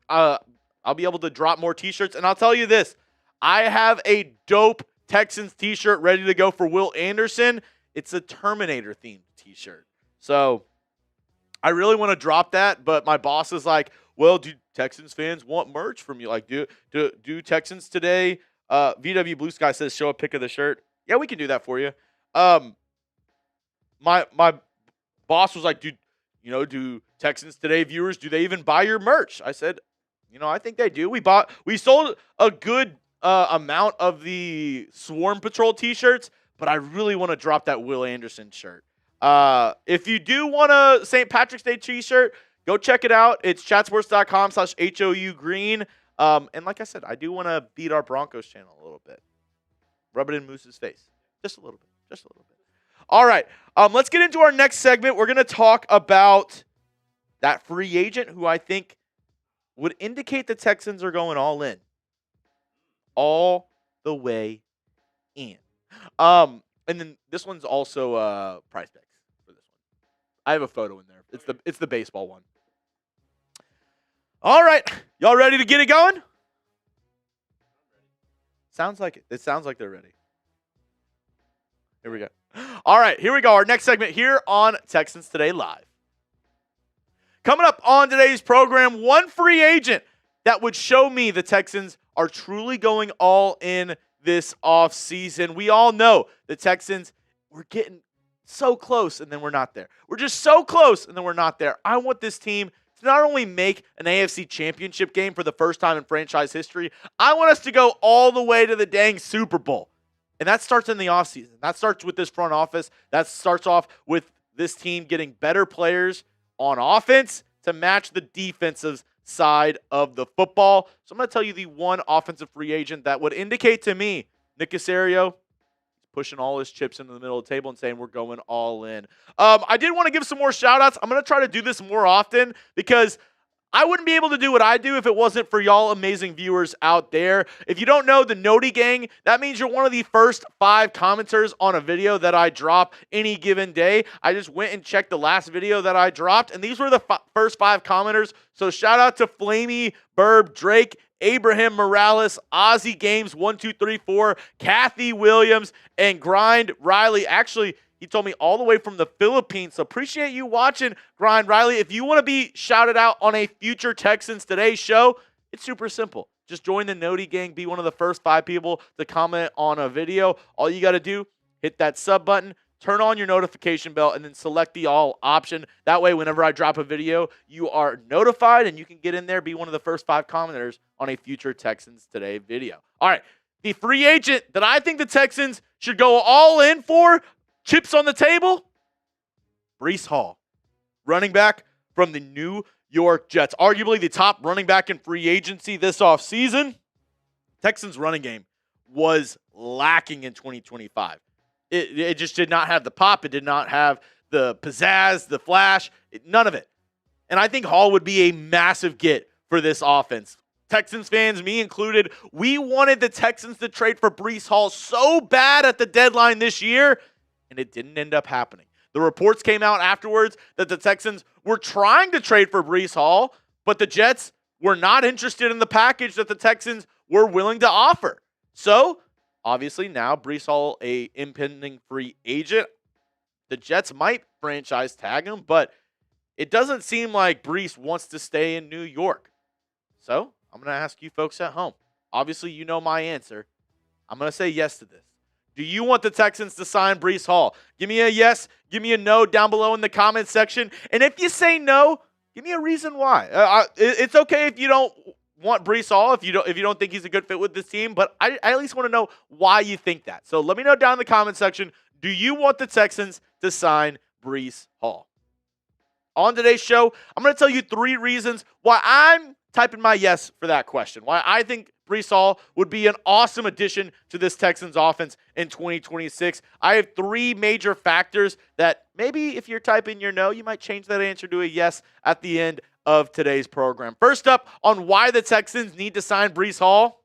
I'll be able to drop more T-shirts, and I'll tell you this. I have a dope Texans T-shirt ready to go for Will Anderson. It's a Terminator-themed T-shirt. So I really want to drop that, but my boss is like, well, do Texans fans want merch from you? Like, do Texans today? VW Blue Sky says, show a pic of the shirt. Yeah, we can do that for you. My boss was like, do Texans today viewers, do they even buy your merch? I said, I think they do. We sold a good amount of the Swarm Patrol T-shirts, but I really want to drop that Will Anderson shirt. If you do want a St. Patrick's Day T-shirt, go check it out. It's chatsports.com/HOU green. And like I said, I do want to beat our Broncos channel a little bit. Rub it in Moose's face. Just a little bit. Just a little bit. All right. Let's get into our next segment. We're going to talk about that free agent who I think would indicate the Texans are going all in. All the way in. And then this one's also price picks for this one. I have a photo in there. It's the baseball one. All right. Y'all ready to get it going? Sounds like it. It sounds like they're ready. Here we go. All right, here we go. Our next segment here on Texans Today Live. Coming up on today's program, one free agent that would show me the Texans are truly going all in this offseason. We all know the Texans, we're getting so close and then we're not there. We're just so close and then we're not there. I want this team to not only make an AFC championship game for the first time in franchise history, I want us to go all the way to the dang Super Bowl. And that starts in the offseason. That starts with this front office. That starts off with this team getting better players on offense to match the defensive side of the football. So I'm going to tell you the one offensive free agent that would indicate to me, Nick Caserio, pushing all his chips into the middle of the table and saying we're going all in. I did want to give some more shout-outs. I'm going to try to do this more often because I wouldn't be able to do what I do if it wasn't for y'all amazing viewers out there. If you don't know the Noti Gang, that means you're one of the first 5 commenters on a video that I drop any given day. I just went and checked the last video that I dropped, and these were the first 5 commenters. So shout out to Flamey, Burb, Drake, Abraham Morales, Ozzy Games 1234, Kathy Williams, and Grind Riley. Actually, he told me all the way from the Philippines. So appreciate you watching, Grind Riley. If you want to be shouted out on a future Texans Today show, it's super simple. Just join the Noti Gang. Be one of the first 5 people to comment on a video. All you got to do, hit that sub button, turn on your notification bell, and then select the all option. That way, whenever I drop a video, you are notified, and you can get in there, be one of the first 5 commenters on a future Texans Today video. All right, the free agent that I think the Texans should go all in for, chips on the table, Breece Hall, running back from the New York Jets. Arguably the top running back in free agency this offseason. Texans running game was lacking in 2025. It just did not have the pop. It did not have the pizzazz, the flash, none of it. And I think Hall would be a massive get for this offense. Texans fans, me included, we wanted the Texans to trade for Breece Hall so bad at the deadline this year, and it didn't end up happening. The reports came out afterwards that the Texans were trying to trade for Breece Hall, but the Jets were not interested in the package that the Texans were willing to offer. So, obviously now Breece Hall, a impending free agent. The Jets might franchise tag him, but it doesn't seem like Breece wants to stay in New York. So, I'm going to ask you folks at home. Obviously, you know my answer. I'm going to say yes to this. Do you want the Texans to sign Breece Hall? Give me a yes, give me a no down below in the comments section. And if you say no, give me a reason why. It's okay if you don't want Breece Hall if you don't think he's a good fit with this team, but I at least want to know why you think that. So let me know down in the comment section, do you want the Texans to sign Breece Hall? On today's show, I'm going to tell you 3 reasons why I'm typing my yes for that question, why I think Breece Hall would be an awesome addition to this Texans offense in 2026. I have 3 major factors that maybe if you're typing your no, you might change that answer to a yes at the end of today's program. First up, on why the Texans need to sign Breece Hall,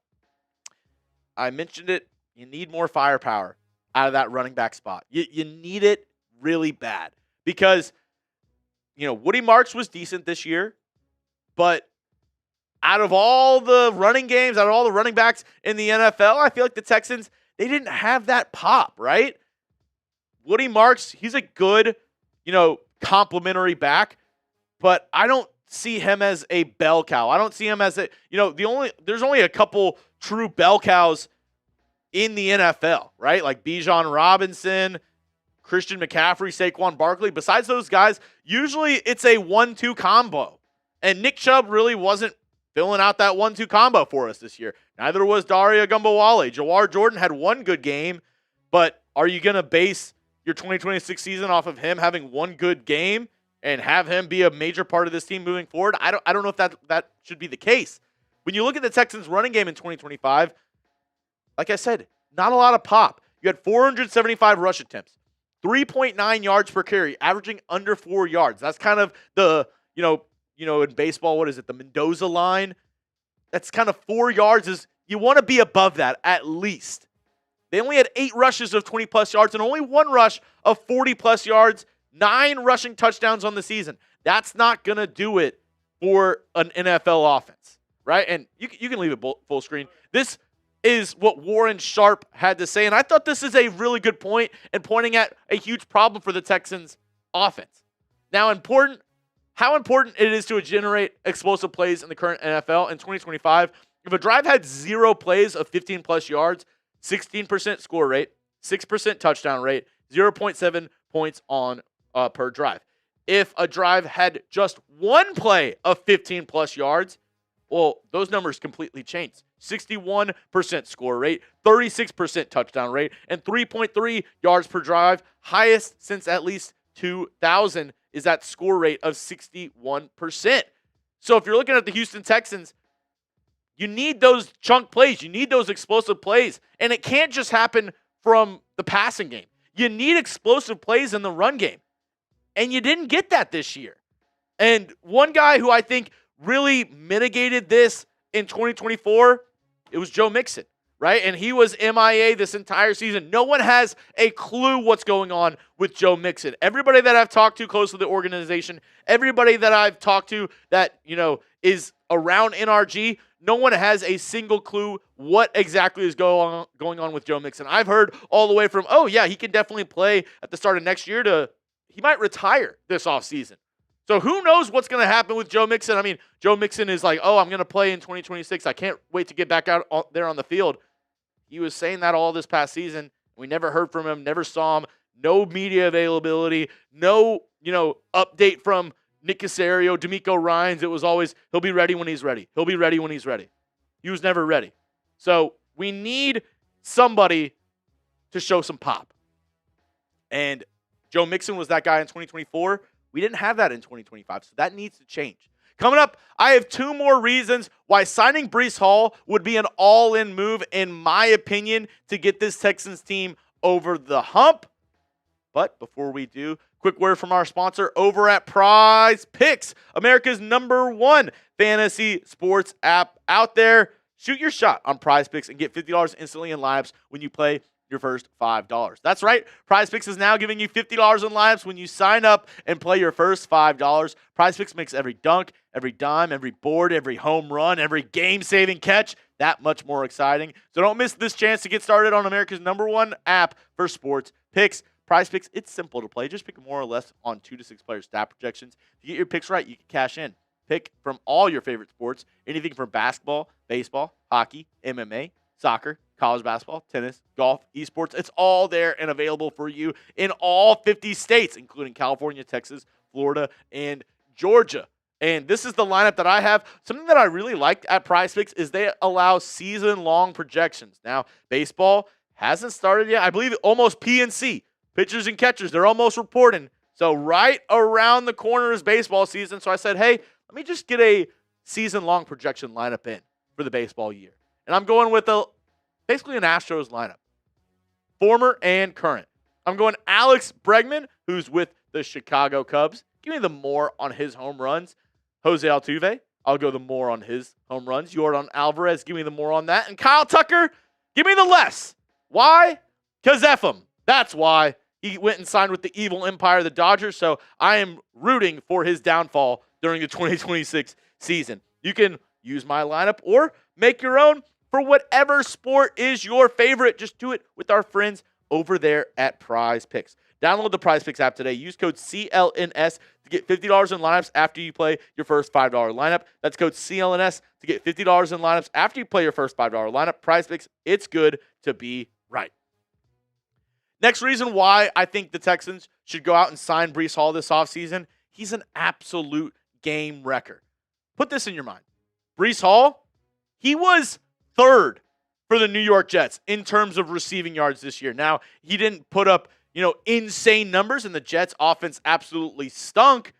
I mentioned it. You need more firepower out of that running back spot. You need it really bad because, Woody Marks was decent this year, but out of all the running games, out of all the running backs in the NFL, I feel like the Texans, they didn't have that pop, right? Woody Marks, he's a good, complimentary back, but I don't see him as a bell cow. I don't see him as there's only a couple true bell cows in the NFL, right? Like Bijan Robinson, Christian McCaffrey, Saquon Barkley. Besides those guys, usually it's a 1-2 combo. And Nick Chubb really wasn't filling out that 1-2 combo for us this year. Neither was Daria Gumbawale. Jawar Jordan had one good game, but are you going to base your 2026 season off of him having one good game and have him be a major part of this team moving forward? I don't know if that should be the case. When you look at the Texans running game in 2025, like I said, not a lot of pop. You had 475 rush attempts, 3.9 yards per carry, averaging under 4 yards. That's kind of the, in baseball, what is it? The Mendoza line. That's kind of 4 yards is you want to be above that at least. They only had 8 rushes of 20-plus yards and only 1 rush of 40-plus yards, 9 rushing touchdowns on the season. That's not going to do it for an NFL offense, right? And you can leave it full screen. This is what Warren Sharp had to say, and I thought this is a really good point and pointing at a huge problem for the Texans offense. Now, how important it is to generate explosive plays in the current NFL in 2025. If a drive had 0 plays of 15-plus yards, 16% score rate, 6% touchdown rate, 0.7 points on per drive. If a drive had just 1 play of 15-plus yards, well, those numbers completely changed. 61% score rate, 36% touchdown rate, and 3.3 yards per drive, highest since at least 2000 is that score rate of 61%. So if you're looking at the Houston Texans, you need those chunk plays. You need those explosive plays. And it can't just happen from the passing game. You need explosive plays in the run game. And you didn't get that this year. And one guy who I think really mitigated this in 2024, it was Joe Mixon, right? And he was MIA this entire season. No one has a clue what's going on with Joe Mixon. Everybody that I've talked to close to the organization, everybody that I've talked to that, is around NRG, no one has a single clue what exactly is going on with Joe Mixon. I've heard all the way from, oh, yeah, he can definitely play at the start of next year to he might retire this offseason. So who knows what's going to happen with Joe Mixon? I mean, Joe Mixon is like, oh, I'm going to play in 2026. I can't wait to get back out there on the field. He was saying that all this past season. We never heard from him, never saw him. No media availability, no, update from Nick Caserio, D'Amico Ryans. It was always, he'll be ready when he's ready. He'll be ready when he's ready. He was never ready. So we need somebody to show some pop. And Joe Mixon was that guy in 2024. We didn't have that in 2025, so that needs to change. Coming up, I have 2 more reasons why signing Breece Hall would be an all-in move, in my opinion, to get this Texans team over the hump. But before we do, quick word from our sponsor over at Prize Picks, America's #1 fantasy sports app out there. Shoot your shot on Prize Picks and get $50 instantly in lives when you play your first $5. That's right. Prize Picks is now giving you $50 in lives when you sign up and play your first $5. Prize Picks makes every dunk, every dime, every board, every home run, every game-saving catch that much more exciting. So don't miss this chance to get started on America's #1 app for sports picks. Prize Picks, it's simple to play. Just pick more or less on 2 to 6 player stat projections. If you get your picks right, you can cash in. Pick from all your favorite sports, anything from basketball, baseball, hockey, MMA, soccer, college basketball, tennis, golf, esports. It's all there and available for you in all 50 states, including California, Texas, Florida, and Georgia. And this is the lineup that I have. Something that I really liked at PrizePicks is they allow season-long projections. Now, baseball hasn't started yet. I believe almost PNC, pitchers and catchers, they're almost reporting. So right around the corner is baseball season. So I said, hey, let me just get a season-long projection lineup in for the baseball year. And I'm going with basically an Astros lineup, former and current. I'm going Alex Bregman, who's with the Chicago Cubs. Give me the more on his home runs. Jose Altuve, I'll go the more on his home runs. Yordan Alvarez, give me the more on that. And Kyle Tucker, give me the less. Why? Because F him. That's why. He went and signed with the evil empire, the Dodgers, so I am rooting for his downfall during the 2026 season. You can use my lineup or make your own for whatever sport is your favorite. Just do it with our friends over there at PrizePicks. Download the PrizePicks app today. Use code CLNS to get $50 in lineups after you play your first $5 lineup. That's code CLNS to get $50 in lineups after you play your first $5 lineup. PrizePicks, it's good to be right. Next reason why I think the Texans should go out and sign Breece Hall this offseason, he's an absolute game wrecker. Put this in your mind. Breece Hall, he was third for the New York Jets in terms of receiving yards this year. Now, he didn't put up insane numbers, and the Jets offense absolutely stunk.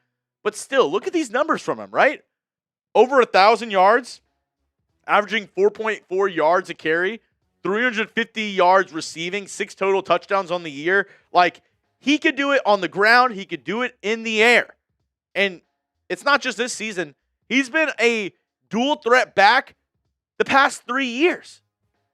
But still, look at these numbers from him, right? Over 1,000 yards, averaging 4.4 yards a carry, 350 yards receiving, 6 total touchdowns on the year. Like, he could do it on the ground. He could do it in the air. And it's not just this season. He's been a dual threat back the past 3 years.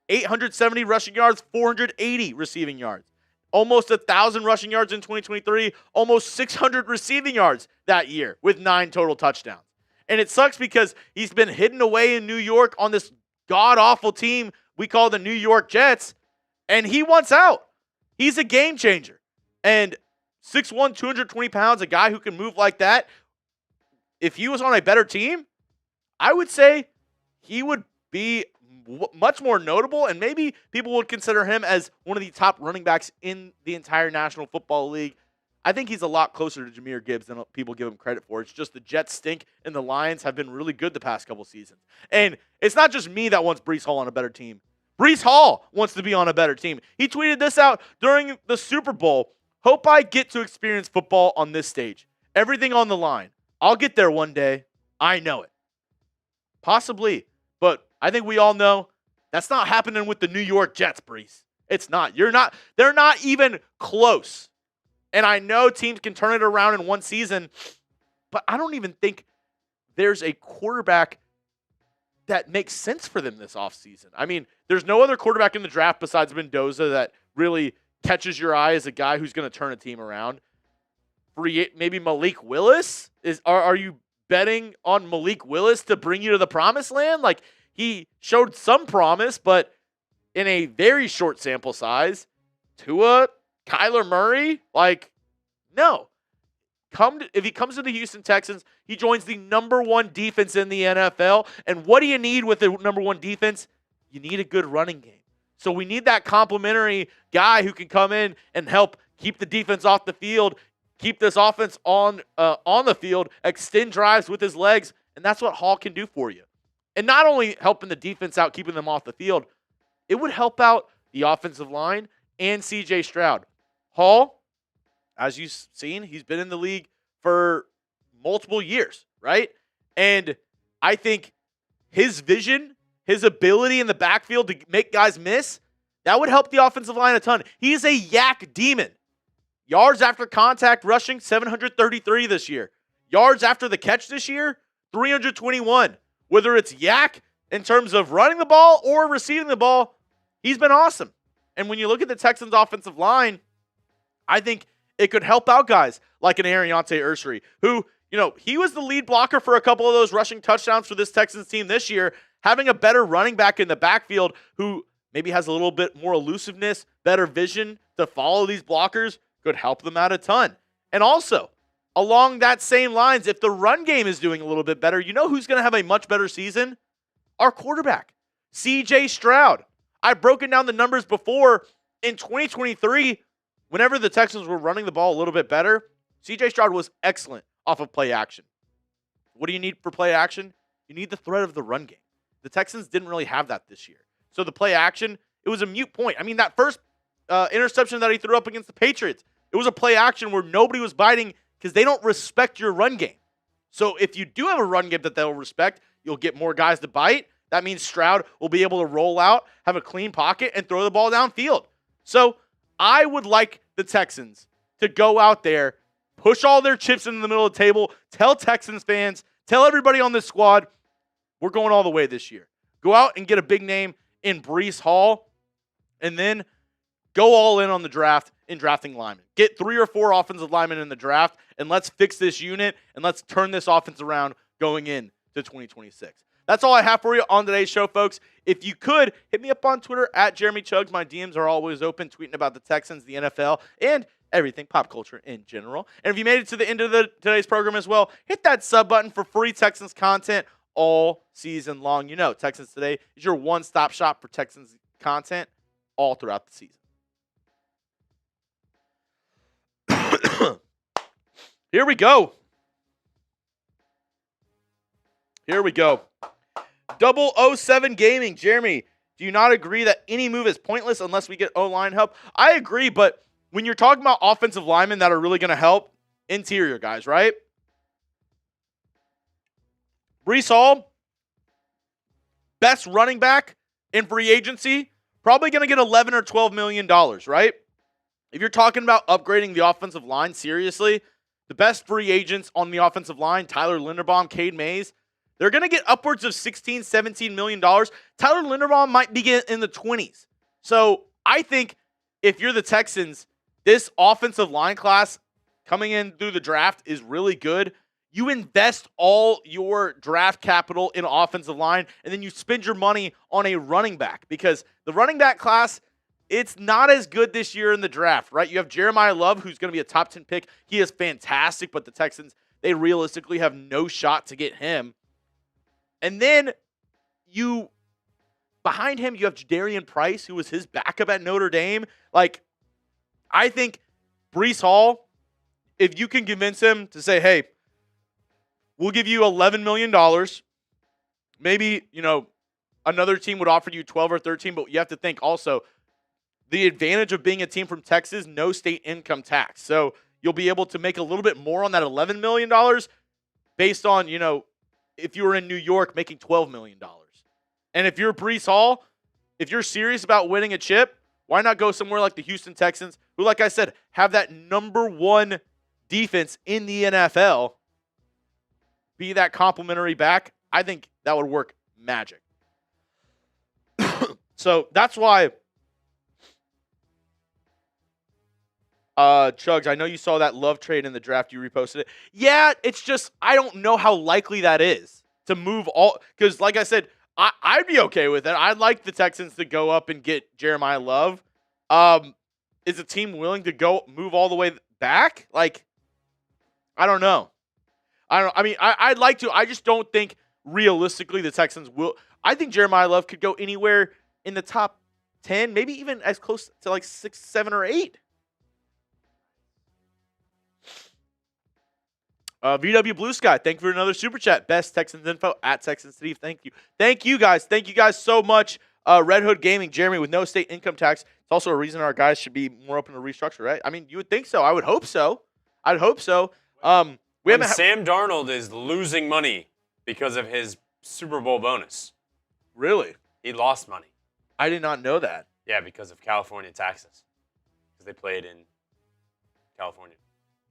870 rushing yards, 480 receiving yards. Almost 1,000 rushing yards in 2023, almost 600 receiving yards that year with 9 total touchdowns. And it sucks because he's been hidden away in New York on this god-awful team we call the New York Jets, and he wants out. He's a game changer. And 6'1", 220 pounds, a guy who can move like that, if he was on a better team, I would say he would be much more notable, and maybe people would consider him as one of the top running backs in the entire National Football League. I think he's a lot closer to Jahmyr Gibbs than people give him credit for. It's just the Jets stink, and the Lions have been really good the past couple seasons. And it's not just me that wants Breece Hall on a better team. Breece Hall wants to be on a better team. He tweeted this out during the Super Bowl. Hope I get to experience football on this stage. Everything on the line. I'll get there one day. I know it. Possibly. But I think we all know that's not happening with the New York Jets, Breece. It's not. They're not even close. And I know teams can turn it around in one season, but I don't even think there's a quarterback that makes sense for them this offseason. I mean, there's no other quarterback in the draft besides Mendoza that really catches your eye as a guy who's going to turn a team around. Maybe Malik Willis? Are you betting on Malik Willis to bring you to the promised land? Like, he showed some promise, but in a very short sample size. Tua, Kyler Murray, no. If he comes to the Houston Texans, he joins the number 1 defense in the NFL. And what do you need with the number 1 defense? You need a good running game. So we need that complimentary guy who can come in and help keep the defense off the field, keep this offense on the field, extend drives with his legs, and that's what Hall can do for you. And not only helping the defense out, keeping them off the field, it would help out the offensive line and C.J. Stroud. Hall, as you've seen, he's been in the league for multiple years, right? And I think his vision, his ability in the backfield to make guys miss, that would help the offensive line a ton. He's a yak demon. Yards after contact rushing, 733 this year. Yards after the catch this year, 321. Whether it's yak in terms of running the ball or receiving the ball, he's been awesome. And when you look at the Texans' offensive line, I think it could help out guys like an Ariante Ursery, who, he was the lead blocker for a couple of those rushing touchdowns for this Texans team this year. Having a better running back in the backfield who maybe has a little bit more elusiveness, better vision to follow these blockers could help them out a ton. And also, along that same lines, if the run game is doing a little bit better, you know who's going to have a much better season? Our quarterback, C.J. Stroud. I've broken down the numbers before. In 2023, whenever the Texans were running the ball a little bit better, C.J. Stroud was excellent off of play action. What do you need for play action? You need the threat of the run game. The Texans didn't really have that this year. So the play action, it was a moot point. I mean, that first interception that he threw up against the Patriots, it was a play action where nobody was biting because they don't respect your run game. So if you do have a run game that they'll respect, you'll get more guys to bite. That means Stroud will be able to roll out, have a clean pocket, and throw the ball downfield. So I would like the Texans to go out there, push all their chips into the middle of the table, tell Texans fans, tell everybody on this squad, we're going all the way this year. Go out and get a big name in Breece Hall, and then go all in on the draft in drafting linemen. Get 3 or 4 offensive linemen in the draft, and let's fix this unit, and let's turn this offense around going into 2026. That's all I have for you on today's show, folks. If you could, hit me up on Twitter at Jeremy Chuggs. My DMs are always open, tweeting about the Texans, the NFL, and everything pop culture in general. And if you made it to the end of today's program as well, hit that sub button for free Texans content all season long. You know, Texans Today is your one-stop shop for Texans content all throughout the season. Here we go. 007 Gaming. Jeremy, do you not agree that any move is pointless unless we get O-line help? I agree, but when you're talking about offensive linemen that are really going to help, interior guys, right? Breece Hall, best running back in free agency, probably going to get $11 or $12 million, right? If you're talking about upgrading the offensive line, seriously, the best free agents on the offensive line, Tyler Linderbaum, Cade Mays, they're going to get upwards of $16, $17 million. Tyler Linderbaum might be getting in the 20s. So I think if you're the Texans, this offensive line class coming in through the draft is really good. You invest all your draft capital in offensive line, and then you spend your money on a running back because the running back class, it's not as good this year in the draft, right? You have Jeremiah Love, who's going to be a top 10 pick. He is fantastic, but the Texans, they realistically have no shot to get him. And then behind him, you have Jadarian Price, who was his backup at Notre Dame. Like, I think Breece Hall, if you can convince him to say, hey, we'll give you $11 million. Maybe, another team would offer you 12 or 13, but you have to think also the advantage of being a team from Texas, no state income tax. So you'll be able to make a little bit more on that $11 million based on, if you were in New York making $12 million. And if you're Breece Hall, if you're serious about winning a chip, why not go somewhere like the Houston Texans, who, like I said, have that number 1 defense in the NFL, be that complimentary back? I think that would work magic. So that's why, Chuggs, I know you saw that Love trade in the draft. You reposted it. Yeah, it's just I don't know how likely that is to move all – because, like I said, I'd be okay with it. I'd like the Texans to go up and get Jeremiah Love. Is a team willing to move all the way back? Like, I don't know. I'd like to. I just don't think realistically the Texans will. I think Jeremiah Love could go anywhere in the top 10, maybe even as close to like 6, 7, or 8. VW Blue Sky, thank you for another super chat. Best Texans info at Texans Steve. Thank you. Thank you guys. Thank you guys so much. Red Hood Gaming, Jeremy, with no state income tax. It's also a reason our guys should be more open to restructure, right? I mean, you would think so. I would hope so. I'd hope so. Sam Darnold is losing money because of his Super Bowl bonus. Really? He lost money. I did not know that. Yeah, because of California taxes. Because they played in California.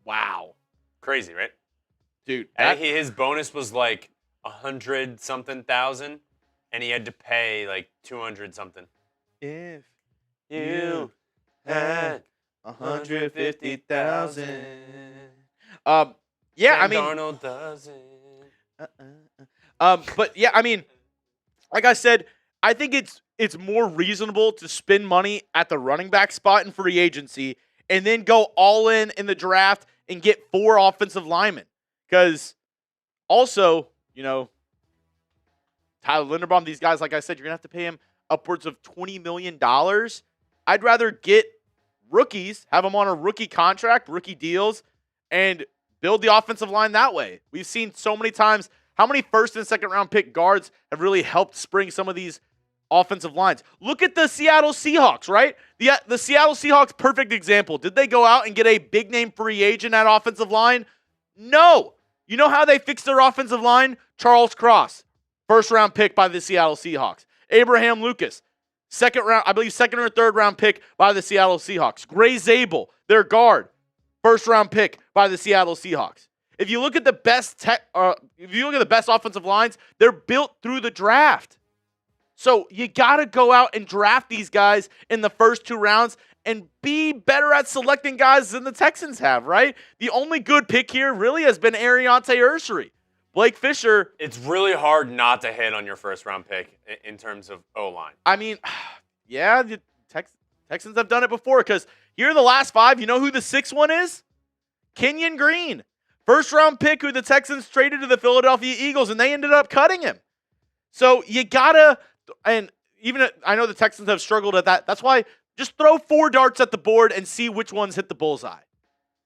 Wow. Crazy, right? Dude. His bonus was like 100-something thousand, and he had to pay like 200-something. If you had 150,000. Yeah, Sam I mean, Darnold doesn't. But yeah, I mean, like I said, I think it's more reasonable to spend money at the running back spot in free agency and then go all in the draft and get 4 offensive linemen. Because also, Tyler Linderbaum, these guys, like I said, you're going to have to pay him upwards of $20 million. I'd rather get rookies, have them on a rookie contract, rookie deals, and build the offensive line that way. We've seen so many times How many first and second round pick guards have really helped spring some of these offensive lines? Look at the Seattle Seahawks, right? The Seattle Seahawks, perfect example. Did they go out and get a big name free agent at offensive line? No. You know how they fixed their offensive line? Charles Cross, first round pick by the Seattle Seahawks. Abraham Lucas, second or third round pick by the Seattle Seahawks. Gray Zabel, their guard, first round pick by the Seattle Seahawks. If you look at the best offensive lines, they're built through the draft. So you got to go out and draft these guys in the first 2 rounds and be better at selecting guys than the Texans have, right? The only good pick here really has been Ariante Ursery. Blake Fisher. It's really hard not to hit on your first round pick in terms of O-line. I mean, yeah, the Texans have done it before because here are the last 5. You know who the 6th one is? Kenyon Green. First round pick who the Texans traded to the Philadelphia Eagles, and they ended up cutting him. So you gotta, and even I know the Texans have struggled at that. That's why just throw 4 darts at the board and see which ones hit the bullseye.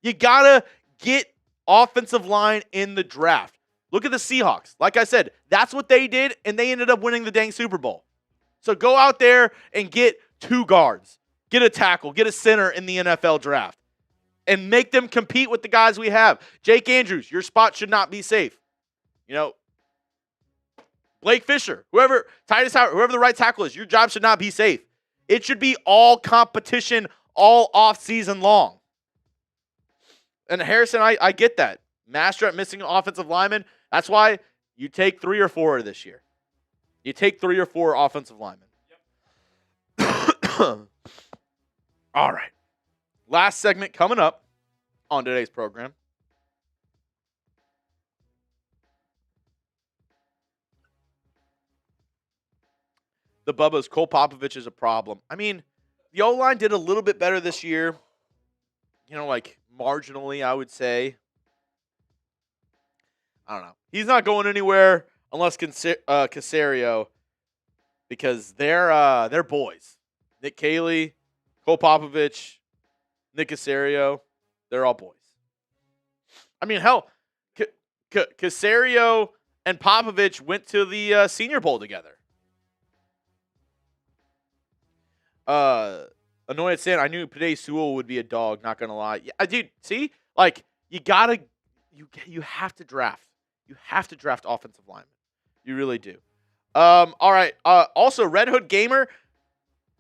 You gotta get offensive line in the draft. Look at the Seahawks. Like I said, that's what they did, and they ended up winning the dang Super Bowl. So go out there and get 2 guards, get a tackle, get a center in the NFL draft, and make them compete with the guys we have. Jake Andrews, your spot should not be safe. You know, Blake Fisher, Titus Howard, whoever the right tackle is, your job should not be safe. It should be all competition, all offseason long. And Harrison, I get that. Master at missing offensive linemen. That's why you take 3 or 4 this year. You take 3 or 4 offensive linemen. Yep. All right. Last segment coming up on today's program. The Bubba's Cole Popovich is a problem. I mean, the O-line did a little bit better this year. You know, like marginally, I would say. I don't know. He's not going anywhere unless Caserio, because they're boys. Nick Caserio, Cole Popovich, Nick Caserio, they're all boys. I mean, hell, Caserio and Popovich went to the Senior Bowl together. Annoyed saying, I knew Penei Sewell would be a dog, not going to lie. Yeah, dude, see? Like, you have to draft. You have to draft offensive linemen. You really do. All right. Also, Red Hood Gamer,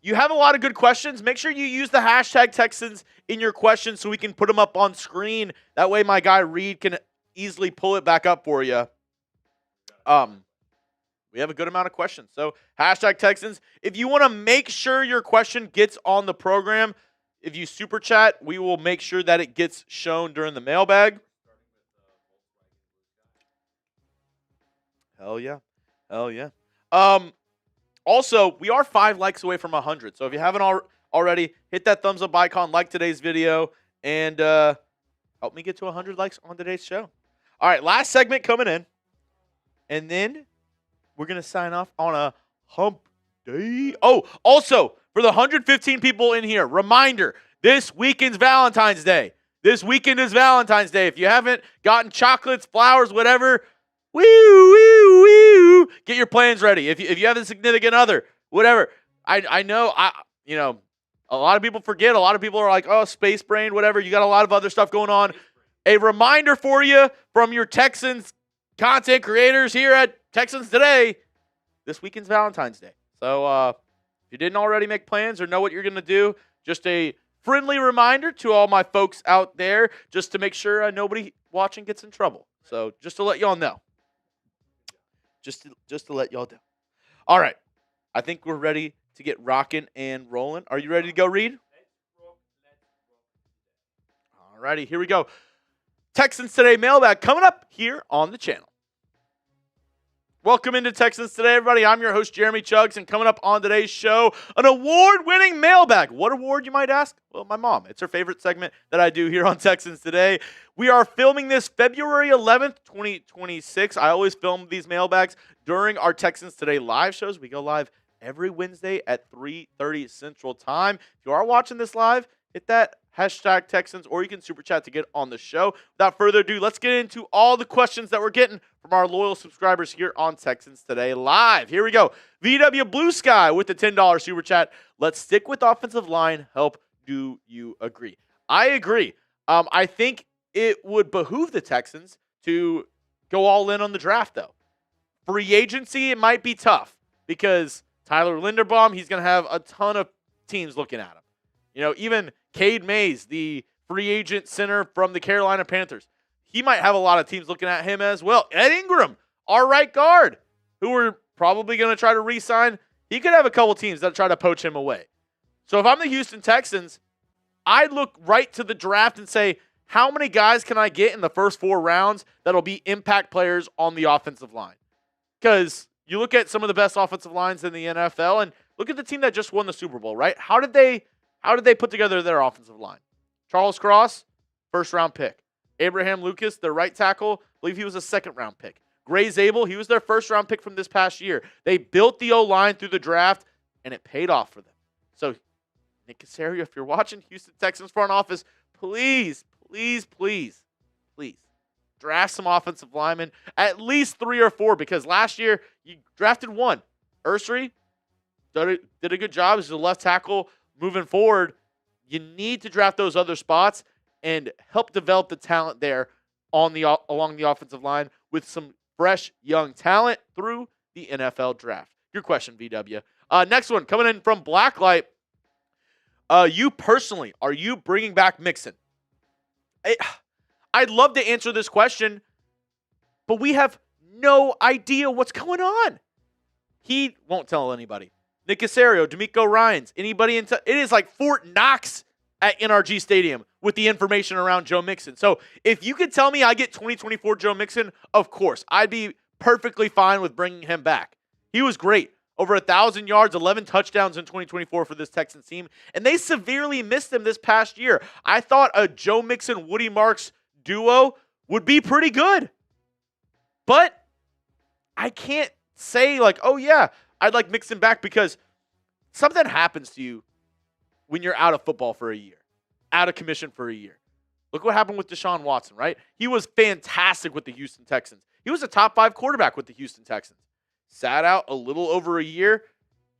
you have a lot of good questions. Make sure you use the hashtag Texans in your questions so we can put them up on screen. That way my guy Reed can easily pull it back up for you. We have a good amount of questions. So, hashtag Texans. If you want to make sure your question gets on the program, if you super chat, we will make sure that it gets shown during the mailbag. Hell yeah. Hell yeah. Also, we are 5 likes away from 100. So if you haven't already, hit that thumbs up icon, like today's video, and help me get to 100 likes on today's show. All right, last segment coming in. And then we're going to sign off on a hump day. Oh, also, for the 115 people in here, reminder, this weekend's Valentine's Day. This weekend is Valentine's Day. If you haven't gotten chocolates, flowers, whatever, get your plans ready. If you have a significant other, whatever. I know, a lot of people forget. A lot of people are like, oh, space brain, whatever. You got a lot of other stuff going on. A reminder for you from your Texans content creators here at Texans Today, this weekend's Valentine's Day. So if you didn't already make plans or know what you're going to do, just a friendly reminder to all my folks out there, just to make sure nobody watching gets in trouble. So just to let y'all know. Just to let y'all know. All right. I think we're ready to get rocking and rolling. Are you ready to go, Reed? All righty, here we go. Texans Today mailbag coming up here on the channel. Welcome into Texans Today, everybody. I'm your host, Jeremy Chuggs, and coming up on today's show, an award-winning mailbag. What award, you might ask? Well, my mom. It's her favorite segment that I do here on Texans Today. We are filming this February 11th, 2026. I always film these mailbags during our Texans Today live shows. We go live every Wednesday at 3:30 Central Time. If you are watching this live, hit that hashtag Texans, or you can super chat to get on the show. Without further ado, let's get into all the questions that we're getting from our loyal subscribers here on Texans Today Live. Here we go. VW Blue Sky with the $10 super chat. Let's stick with offensive line help. Do you agree? I agree. I think it would behoove the Texans to go all in on the draft, though. Free agency, it might be tough because Tyler Linderbaum, he's going to have a ton of teams looking at him. You know, even Cade Mays, the free agent center from the Carolina Panthers, he might have a lot of teams looking at him as well. Ed Ingram, our right guard, who we're probably going to try to re-sign, he could have a couple teams that try to poach him away. So if I'm the Houston Texans, I'd look right to the draft and say, how many guys can I get in the first 4 rounds that'll be impact players on the offensive line? Because you look at some of the best offensive lines in the NFL, and look at the team that just won the Super Bowl, right? How did they put together their offensive line? Charles Cross, first-round pick. Abraham Lucas, their right tackle, I believe he was a second-round pick. Gray Zabel, he was their first-round pick from this past year. They built the O-line through the draft, and it paid off for them. So, Nick Caserio, if you're watching, Houston Texans front office, please draft some offensive linemen, at least 3 or 4, because last year you drafted 1. Ursery did a good job as a left tackle moving forward. You need to draft those other spots and help develop the talent there along the offensive line with some fresh young talent through the NFL draft. Your question, VW. Next one coming in from Blacklight. You personally, are you bringing back Mixon? I'd love to answer this question, but we have no idea what's going on. He won't tell anybody. Nick Caserio, D'Amico Ryans, anybody it is like Fort Knox at NRG Stadium with the information around Joe Mixon. So if you could tell me I get 2024 Joe Mixon, of course, I'd be perfectly fine with bringing him back. He was great. Over 1,000 yards, 11 touchdowns in 2024 for this Texans team, and they severely missed him this past year. I thought a Joe Mixon, Woody Marks duo would be pretty good. But I can't say like, oh yeah, I'd like Mixon back, because something happens to you when you're out of football for a year, out of commission for a year. Look what happened with Deshaun Watson, right? He was fantastic with the Houston Texans. He was a top 5 quarterback with the Houston Texans. Sat out a little over a year.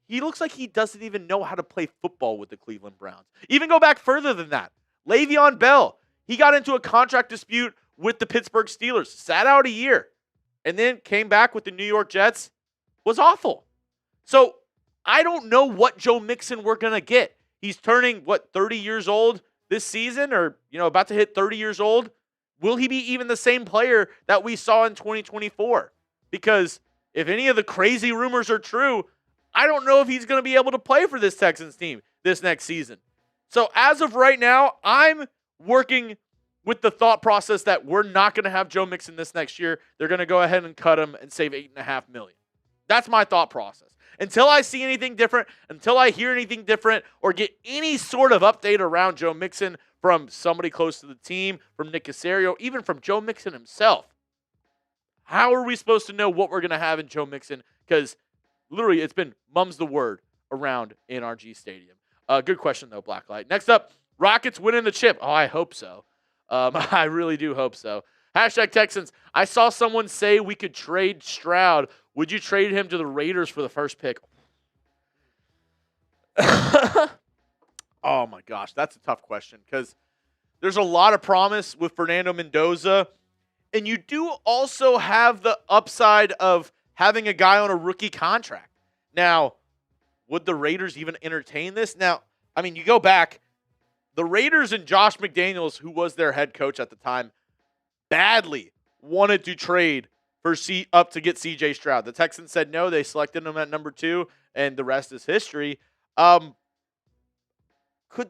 He looks like he doesn't even know how to play football with the Cleveland Browns. Even go back further than that. Le'Veon Bell, he got into a contract dispute with the Pittsburgh Steelers, sat out a year, and then came back with the New York Jets. Was awful. So I don't know what Joe Mixon we're going to get. He's turning, 30 years old this season, or, about to hit 30 years old. Will he be even the same player that we saw in 2024? Because if any of the crazy rumors are true, I don't know if he's going to be able to play for this Texans team this next season. So as of right now, I'm working with the thought process that we're not going to have Joe Mixon this next year. They're going to go ahead and cut him and save $8.5 million. That's my thought process. Until I see anything different, until I hear anything different, or get any sort of update around Joe Mixon from somebody close to the team, from Nick Caserio, even from Joe Mixon himself, how are we supposed to know what we're going to have in Joe Mixon? Because literally it's been mum's the word around NRG Stadium. Good question, though, Blacklight. Next up, Rockets winning the chip. Oh, I hope so. I really do hope so. Hashtag Texans. I saw someone say we could trade Stroud. Would you trade him to the Raiders for the first pick? Oh, my gosh. That's a tough question, because there's a lot of promise with Fernando Mendoza. And you do also have the upside of having a guy on a rookie contract. Now, would the Raiders even entertain this? Now, I mean, you go back, the Raiders and Josh McDaniels, who was their head coach at the time, badly wanted to trade for up to get CJ Stroud. The Texans said no. They selected him at number 2, and the rest is history. Could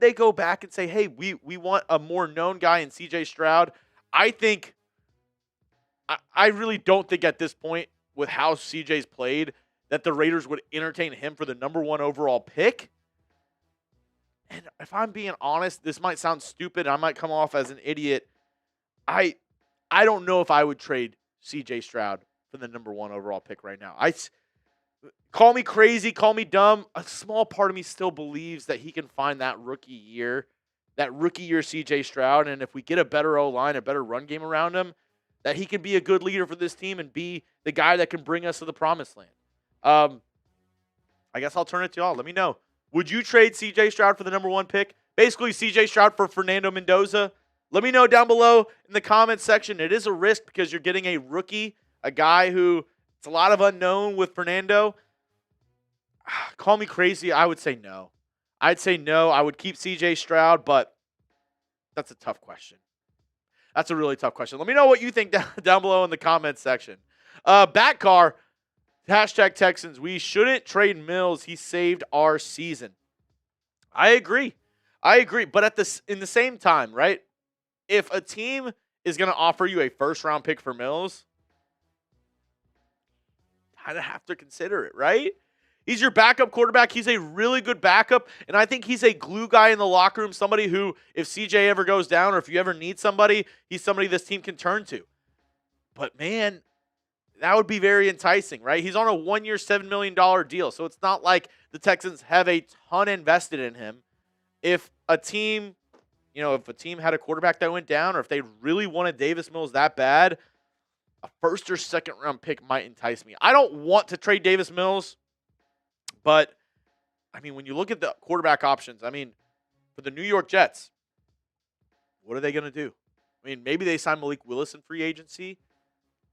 they go back and say, hey, we want a more known guy in CJ Stroud? I really don't think at this point, with how CJ's played, that the Raiders would entertain him for the number 1 overall pick. And if I'm being honest, this might sound stupid. I might come off as an idiot. I don't know if I would trade CJ Stroud for the number 1 overall pick right now. Call me crazy, call me dumb. A small part of me still believes that he can find that rookie year CJ Stroud. And if we get a better O-line, a better run game around him, that he can be a good leader for this team and be the guy that can bring us to the promised land. I guess I'll turn it to y'all. Let me know. Would you trade C.J. Stroud for the number 1 pick? Basically, C.J. Stroud for Fernando Mendoza. Let me know down below in the comments section. It is a risk because you're getting a rookie, a guy who it's a lot of unknown with Fernando. Call me crazy. I would say no. I'd say no. I would keep C.J. Stroud, but that's a tough question. That's a really tough question. Let me know what you think down below in the comments section. Backcar, hashtag Texans. We shouldn't trade Mills. He saved our season. I agree. But in the same time, right? If a team is going to offer you a first-round pick for Mills, kind of have to consider it, right? He's your backup quarterback. He's a really good backup, and I think he's a glue guy in the locker room, somebody who, if CJ ever goes down or if you ever need somebody, he's somebody this team can turn to. But, man, that would be very enticing, right? He's on a 1-year, $7 million deal, so it's not like the Texans have a ton invested in him. If a team had a quarterback that went down or if they really wanted Davis Mills that bad, a first or second round pick might entice me. I don't want to trade Davis Mills, but, I mean, when you look at the quarterback options, I mean, for the New York Jets, what are they going to do? I mean, maybe they sign Malik Willis in free agency.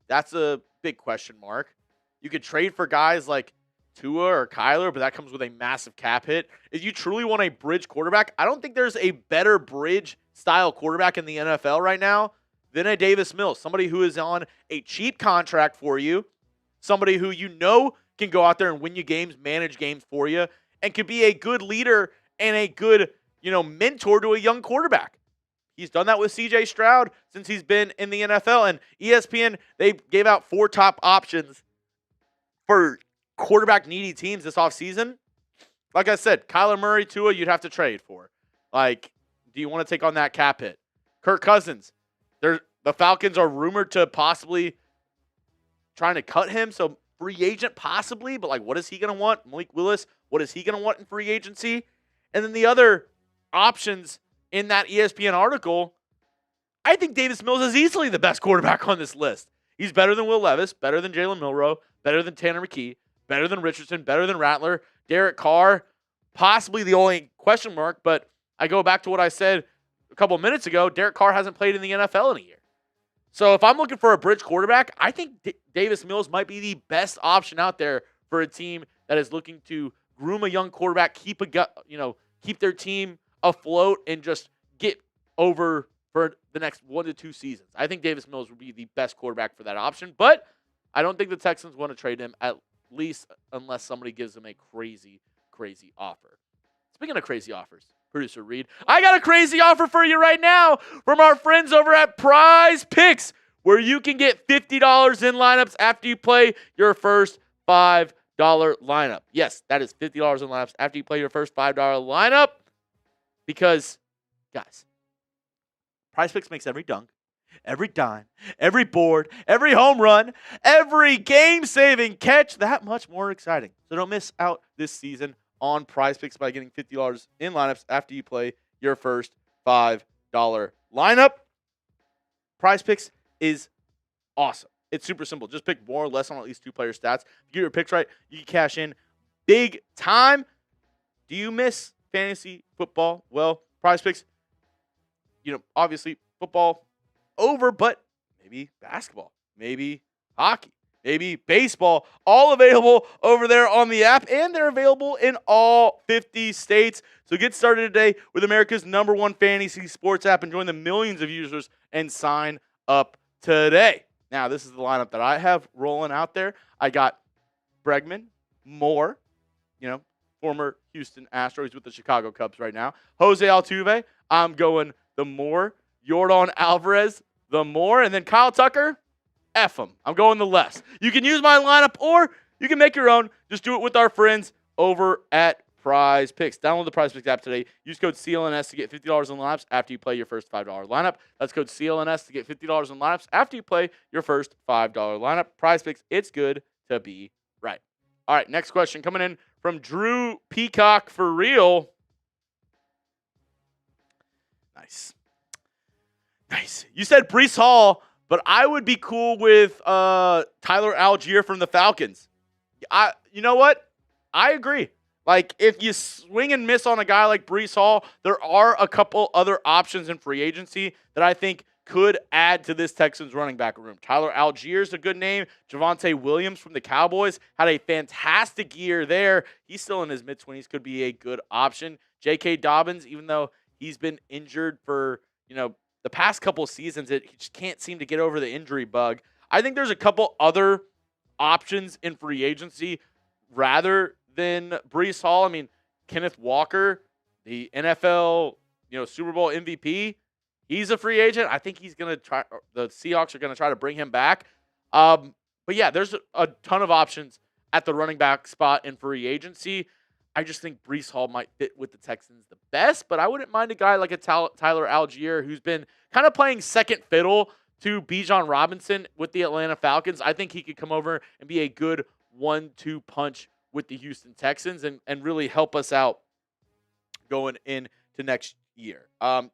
That's a big question mark. You could trade for guys like Tua or Kyler, but that comes with a massive cap hit. If you truly want a bridge quarterback, I don't think there's a better bridge-style quarterback in the NFL right now than a Davis Mills, somebody who is on a cheap contract for you, somebody who you know can go out there and win you games, manage games for you, and could be a good leader and a good, mentor to a young quarterback. He's done that with C.J. Stroud since he's been in the NFL. And ESPN, they gave out 4 top options for quarterback-needy teams this offseason. Like I said, Kyler Murray, Tua, you'd have to trade for. Like, do you want to take on that cap hit? Kirk Cousins, the Falcons are rumored to possibly trying to cut him, so free agent possibly, but like, what is he going to want? Malik Willis, what is he going to want in free agency? And then the other options in that ESPN article, I think Davis Mills is easily the best quarterback on this list. He's better than Will Levis, better than Jalen Milroe, better than Tanner McKee, better than Richardson, better than Rattler, Derek Carr, possibly the only question mark, but I go back to what I said a couple of minutes ago, Derek Carr hasn't played in the NFL in a year. So if I'm looking for a bridge quarterback, I think Davis Mills might be the best option out there for a team that is looking to groom a young quarterback, keep their team afloat, and just get over for the next 1 to 2 seasons. I think Davis Mills would be the best quarterback for that option, but I don't think the Texans want to trade him, at least unless somebody gives him a crazy, crazy offer. Speaking of crazy offers, Producer Reed, I got a crazy offer for you right now from our friends over at Prize Picks, where you can get $50 in lineups after you play your first $5 lineup. Yes, that is $50 in lineups after you play your first $5 lineup, because, guys, Prize Picks makes every dunk, every dime, every board, every home run, every game-saving catch that much more exciting. So don't miss out this season on Prize Picks by getting $50 in lineups after you play your first $5 lineup. Prize Picks is awesome. It's super simple. Just pick more or less on at least 2 player stats. If you get your picks right, you can cash in big time. Do you miss fantasy football? Well, Prize Picks, obviously football over, but maybe basketball, maybe hockey, maybe baseball, all available over there on the app, and they're available in all 50 states. So get started today with America's #1 fantasy sports app and join the millions of users and sign up today. Now, this is the lineup that I have rolling out there. I got Bregman, Moore, former Houston Astros with the Chicago Cubs right now. Jose Altuve, I'm going the Moore. Yordan Alvarez, the Moore. And then Kyle Tucker, F him. I'm going the less. You can use my lineup or you can make your own. Just do it with our friends over at Prize Picks. Download the Prize Picks app today. Use code CLNS to get $50 in lineups after you play your first $5 lineup. That's code CLNS to get $50 in lineups after you play your first $5 lineup. Prize Picks, it's good to be right. All right, next question coming in from Drew Peacock for real. Nice. You said Breece Hall, but I would be cool with Tyler Algier from the Falcons. You know what? I agree. Like, if you swing and miss on a guy like Breece Hall, there are a couple other options in free agency that I think could add to this Texans running back room. Tyler Algier is a good name. Javonte Williams from the Cowboys had a fantastic year there. He's still in his mid-20s, could be a good option. J.K. Dobbins, even though he's been injured for, the past couple of seasons, he just can't seem to get over the injury bug. I think there's a couple other options in free agency rather than Breece Hall. I mean, Kenneth Walker, the NFL, Super Bowl MVP, he's a free agent. I think he's going to try. The Seahawks are going to try to bring him back. But yeah, there's a ton of options at the running back spot in free agency. I just think Breece Hall might fit with the Texans the best, but I wouldn't mind a guy like a Tyler Algier who's been kind of playing second fiddle to Bijan Robinson with the Atlanta Falcons. I think he could come over and be a good 1-2 punch with the Houston Texans and really help us out going into next year. Here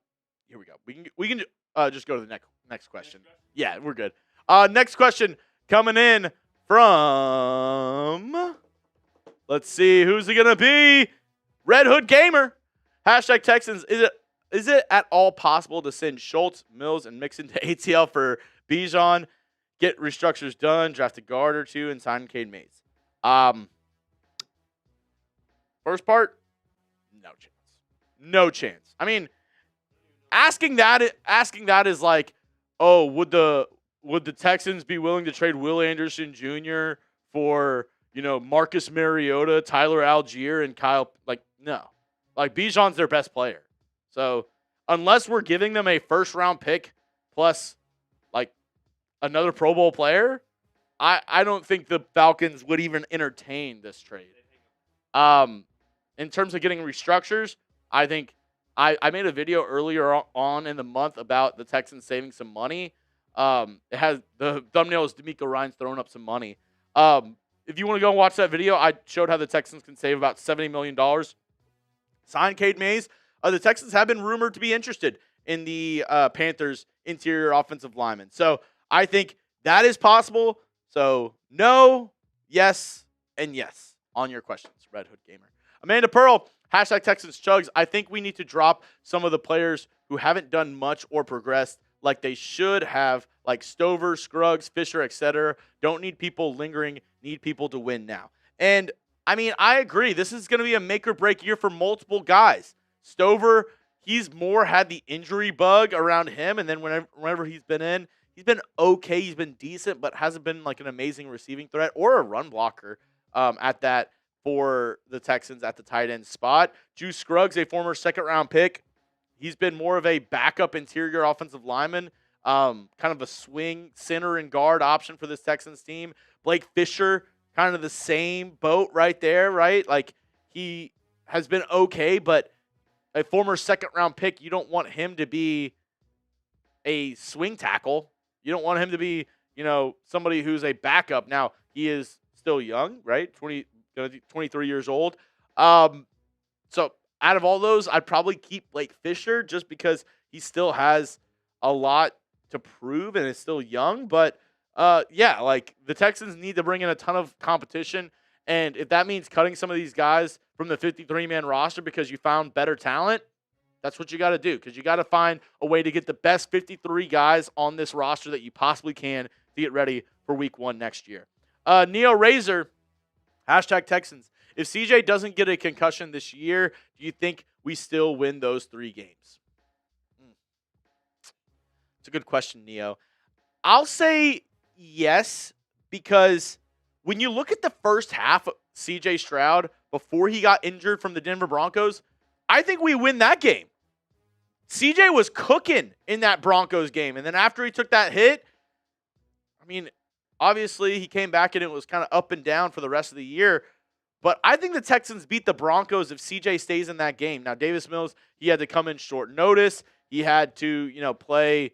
we go. We can just go to the next question. Yeah, we're good. Next question coming in from, let's see, who's it gonna be? Red Hood Gamer. Hashtag Texans. Is it at all possible to send Schultz, Mills, and Mixon to ATL for Bijan, get restructures done, draft a guard or two, and sign Cade Mays? First part, no chance. No chance. I mean, asking that is like, oh, would the Texans be willing to trade Will Anderson Jr. for, Marcus Mariota, Tyler Algier, and Kyle? Like, no. Like, Bijan's their best player. So unless we're giving them a first-round pick plus, like, another Pro Bowl player, I don't think the Falcons would even entertain this trade. In terms of getting restructures, I think I made a video earlier on in the month about the Texans saving some money. It has the thumbnail is D'Amico Ryans throwing up some money. If you want to go and watch that video, I showed how the Texans can save about $70 million. Sign Cade Mays. The Texans have been rumored to be interested in the Panthers' interior offensive lineman. So I think that is possible. So no, yes, and yes on your questions, Red Hood Gamer. Amanda Pearl, hashtag Texans Chuggs. I think we need to drop some of the players who haven't done much or progressed like they should have, like Stover, Scruggs, Fisher, etc. Don't need people lingering, need people to win now. And, I mean, I agree. This is going to be a make-or-break year for multiple guys. Stover, he's more had the injury bug around him, and then whenever he's been in, he's been okay. He's been decent, but hasn't been like an amazing receiving threat or a run blocker at that for the Texans at the tight end spot. Juice Scruggs, a former second-round pick. He's been more of a backup interior offensive lineman, kind of a swing center and guard option for this Texans team. Blake Fisher, kind of the same boat right there, right? Like, he has been okay, but a former second-round pick, you don't want him to be a swing tackle. You don't want him to be, somebody who's a backup. Now, he is still young, right? 23 years old. So out of all those, I'd probably keep Blake Fisher just because he still has a lot to prove and is still young. But, yeah, like the Texans need to bring in a ton of competition. And if that means cutting some of these guys from the 53-man roster because you found better talent, that's what you got to do, because you got to find a way to get the best 53 guys on this roster that you possibly can to get ready for week 1 next year. Neo Razor, hashtag Texans. If CJ doesn't get a concussion this year, do you think we still win those 3 games? It's a good question, Neo. I'll say yes, because when you look at the first half of CJ Stroud before he got injured from the Denver Broncos, I think we win that game. CJ was cooking in that Broncos game. And then after he took that hit, I mean, obviously he came back and it was kind of up and down for the rest of the year. But I think the Texans beat the Broncos if CJ stays in that game. Now, Davis Mills, he had to come in short notice. He had to, play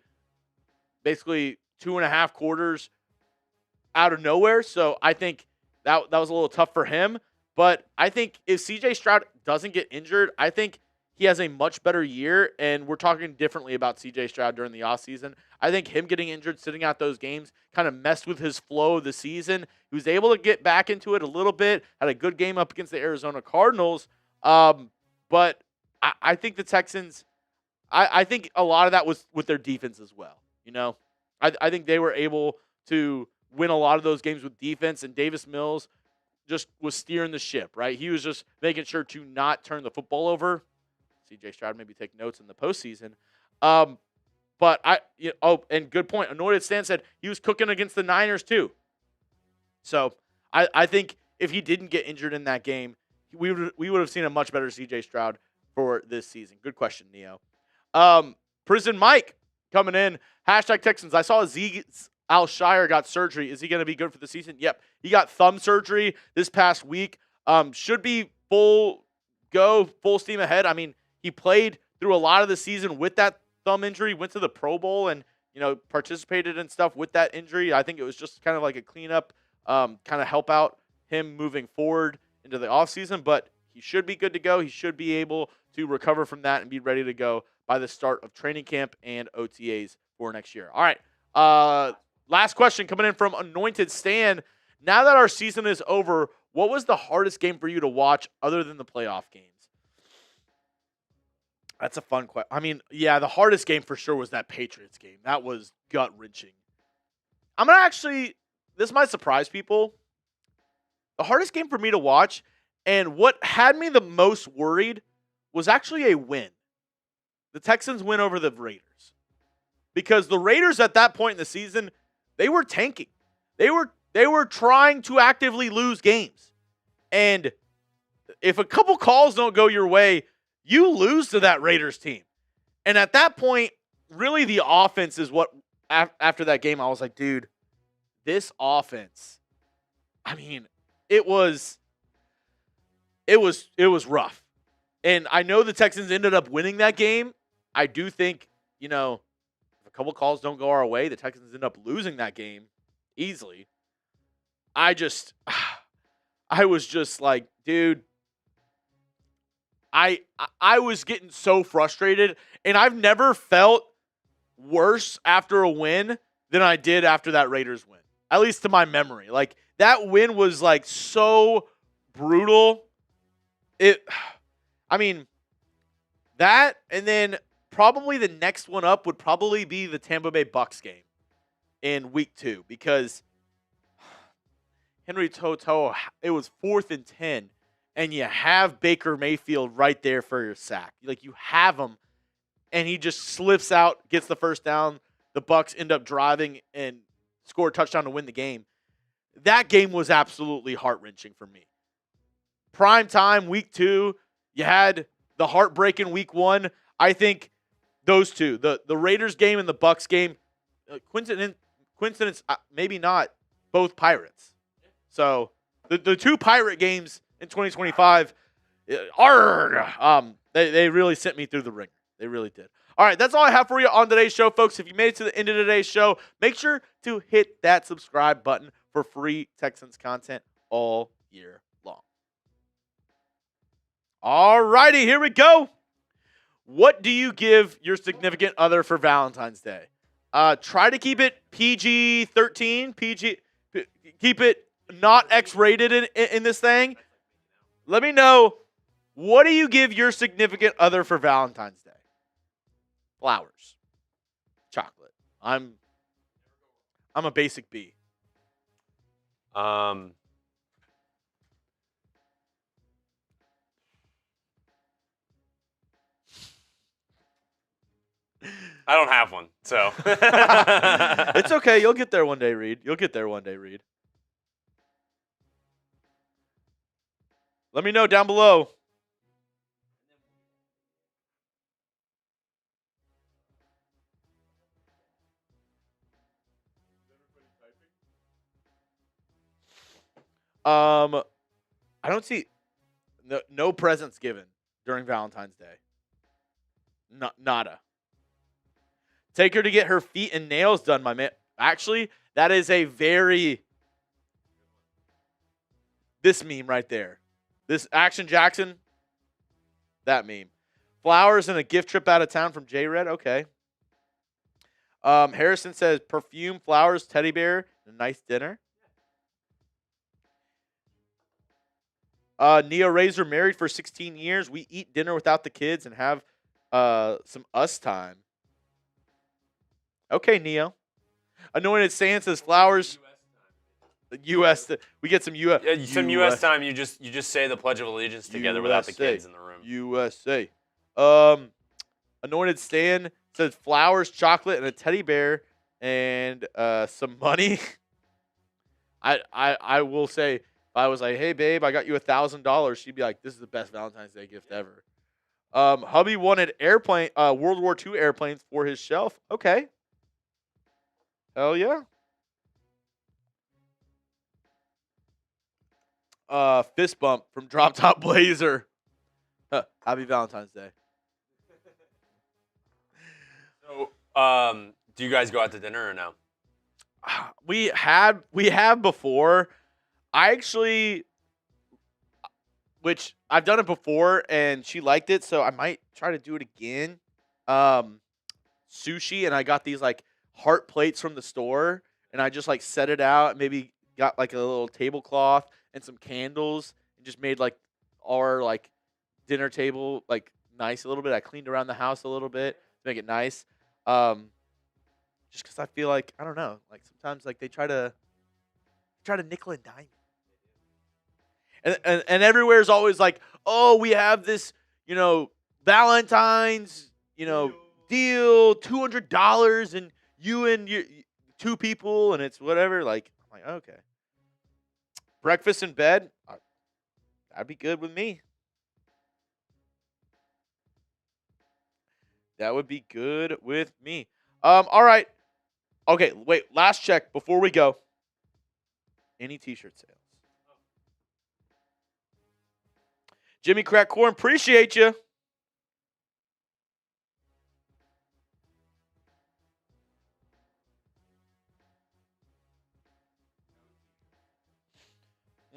basically 2.5 quarters out of nowhere. So I think that was a little tough for him. But I think if CJ Stroud doesn't get injured, I think he has a much better year, and we're talking differently about C.J. Stroud during the offseason. I think him getting injured, sitting out those games, kind of messed with his flow of the season. He was able to get back into it a little bit, had a good game up against the Arizona Cardinals. But I think the Texans, I think a lot of that was with their defense as well. I think they were able to win a lot of those games with defense, and Davis Mills just was steering the ship, right? He was just making sure to not turn the football over. C.J. Stroud maybe take notes in the postseason. But and good point. Anointed Stan said he was cooking against the Niners too. So I think if he didn't get injured in that game, we would have seen a much better C.J. Stroud for this season. Good question, Neo. Prison Mike coming in. Hashtag Texans. I saw Azeez Al-Shire got surgery. Is he going to be good for the season? Yep. He got thumb surgery this past week. Should be full steam ahead. I mean, he played through a lot of the season with that thumb injury, went to the Pro Bowl and, participated in stuff with that injury. I think it was just kind of like a cleanup, kind of help out him moving forward into the offseason, but he should be good to go. He should be able to recover from that and be ready to go by the start of training camp and OTAs for next year. All right. Last question coming in from Anointed Stan. Now that our season is over, what was the hardest game for you to watch other than the playoff games? That's a fun question. I mean, yeah, the hardest game for sure was that Patriots game. That was gut-wrenching. I'm going to actually, this might surprise people. The hardest game for me to watch, and what had me the most worried, was actually a win. The Texans win over the Raiders. Because the Raiders at that point in the season, they were tanking. They were trying to actively lose games. And if a couple calls don't go your way, you lose to that Raiders team. And at that point, really the offense is what, after that game, I was like, dude, this offense, I mean, it was rough. And I know the Texans ended up winning that game. I do think, if a couple calls don't go our way, the Texans end up losing that game easily. I was just like, dude, I was getting so frustrated, and I've never felt worse after a win than I did after that Raiders win, at least to my memory. Like, that win was, like, so brutal. That, and then probably the next one up would probably be the Tampa Bay Bucks game in week 2, because Henry Toto, it was 4th and 10. And you have Baker Mayfield right there for your sack. Like, you have him, and he just slips out, gets the first down. The Bucks end up driving and score a touchdown to win the game. That game was absolutely heart-wrenching for me. Prime time, week 2, you had the heartbreak in week 1. I think those two, the Raiders game and the Bucks game, coincidence, maybe not, both Pirates. So the two Pirate games in 2025, they really sent me through the ringer. They really did. All right, that's all I have for you on today's show, folks. If you made it to the end of today's show, make sure to hit that subscribe button for free Texans content all year long. All righty, here we go. What do you give your significant other for Valentine's Day? Try to keep it PG-13, keep it not X-rated in this thing. Let me know, what do you give your significant other for Valentine's Day? Flowers. Chocolate. I'm a basic B. I don't have one, so. It's okay. You'll get there one day, Reed. You'll get there one day, Reed. Let me know down below. I don't see no presents given during Valentine's Day. Nada. Take her to get her feet and nails done, my man. Actually, that is a this meme right there. This Action Jackson, that meme. Flowers and a gift trip out of town from J-Red. Okay. Harrison says perfume, flowers, teddy bear, and a nice dinner. Neo Razor married for 16 years. We eat dinner without the kids and have some us time. Okay, Neo. Anointed Sand says flowers. U.S. We get some U.S. Yeah, some U.S. time. You just say the Pledge of Allegiance together without the kids in the room. USA. Anointed Stan says flowers, chocolate, and a teddy bear, and some money. I will say, if I was like, hey babe, I got you $1,000, she'd be like, this is the best Valentine's Day gift ever. Hubby wanted World War II airplanes for his shelf. Okay. Hell yeah. Fist bump from Drop Top Blazer. Happy Valentine's Day. So, do you guys go out to dinner or no? We have before. I actually, which I've done it before, and she liked it, so I might try to do it again. Sushi, and I got these like heart plates from the store, and I just like set it out. Maybe got like a little tablecloth and some candles, and just made like our like dinner table like nice a little bit. I cleaned around the house a little bit to make it nice. Just because I feel like, I don't know, like sometimes like they try to nickel and dime. And everywhere is always like, oh, we have this, Valentine's, deal, $200, and you and your two people, and it's whatever. Like, I'm like, okay. Breakfast in bed, that'd be good with me. That would be good with me. All right. Okay, wait, last check before we go. Any t-shirt sales? Jimmy Crack Corn, appreciate you.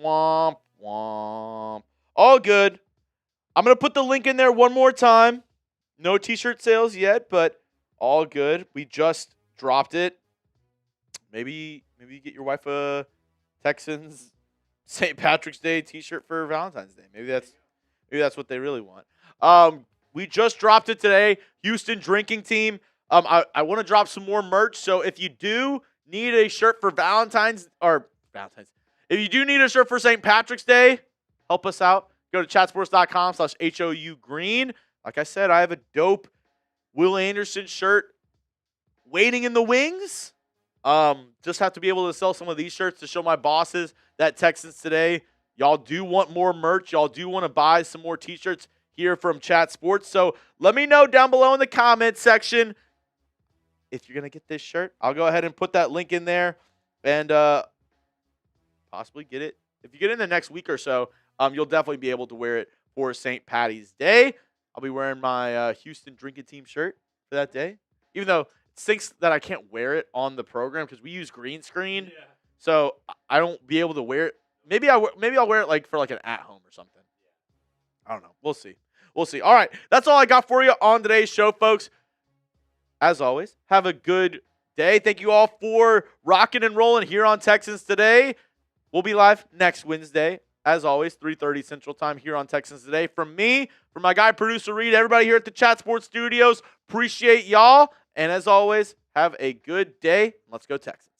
Womp, womp. All good. I'm going to put the link in there one more time. No t-shirt sales yet, but all good. We just dropped it. Maybe you get your wife a Texans St. Patrick's Day t-shirt for Valentine's Day. Maybe that's what they really want. We just dropped it today. Houston Drinking Team. I want to drop some more merch. So if you do need a shirt for Valentine's, if you do need a shirt for St. Patrick's Day, help us out. Go to chatsports.com/HOUgreen. Like I said, I have a dope Will Anderson shirt waiting in the wings. Just have to be able to sell some of these shirts to show my bosses that Texans Today, y'all do want more merch. Y'all do want to buy some more t-shirts here from Chat Sports. So let me know down below in the comments section if you're going to get this shirt. I'll go ahead and put that link in there and possibly get it. If you get it in the next week or so, you'll definitely be able to wear it for St. Patty's Day. I'll be wearing my Houston Drinking Team shirt for that day, even though it stinks that I can't wear it on the program because we use green screen, yeah. So I don't be able to wear it. Maybe I'll wear it like for like an at-home or something. I don't know. We'll see. All right, that's all I got for you on today's show, folks. As always, have a good day. Thank you all for rocking and rolling here on Texans Today. We'll be live next Wednesday. As always, 3:30 Central Time here on Texans Today. From me, from my guy, producer Reed, everybody here at the Chat Sports Studios, appreciate y'all. And as always, have a good day. Let's go Texans.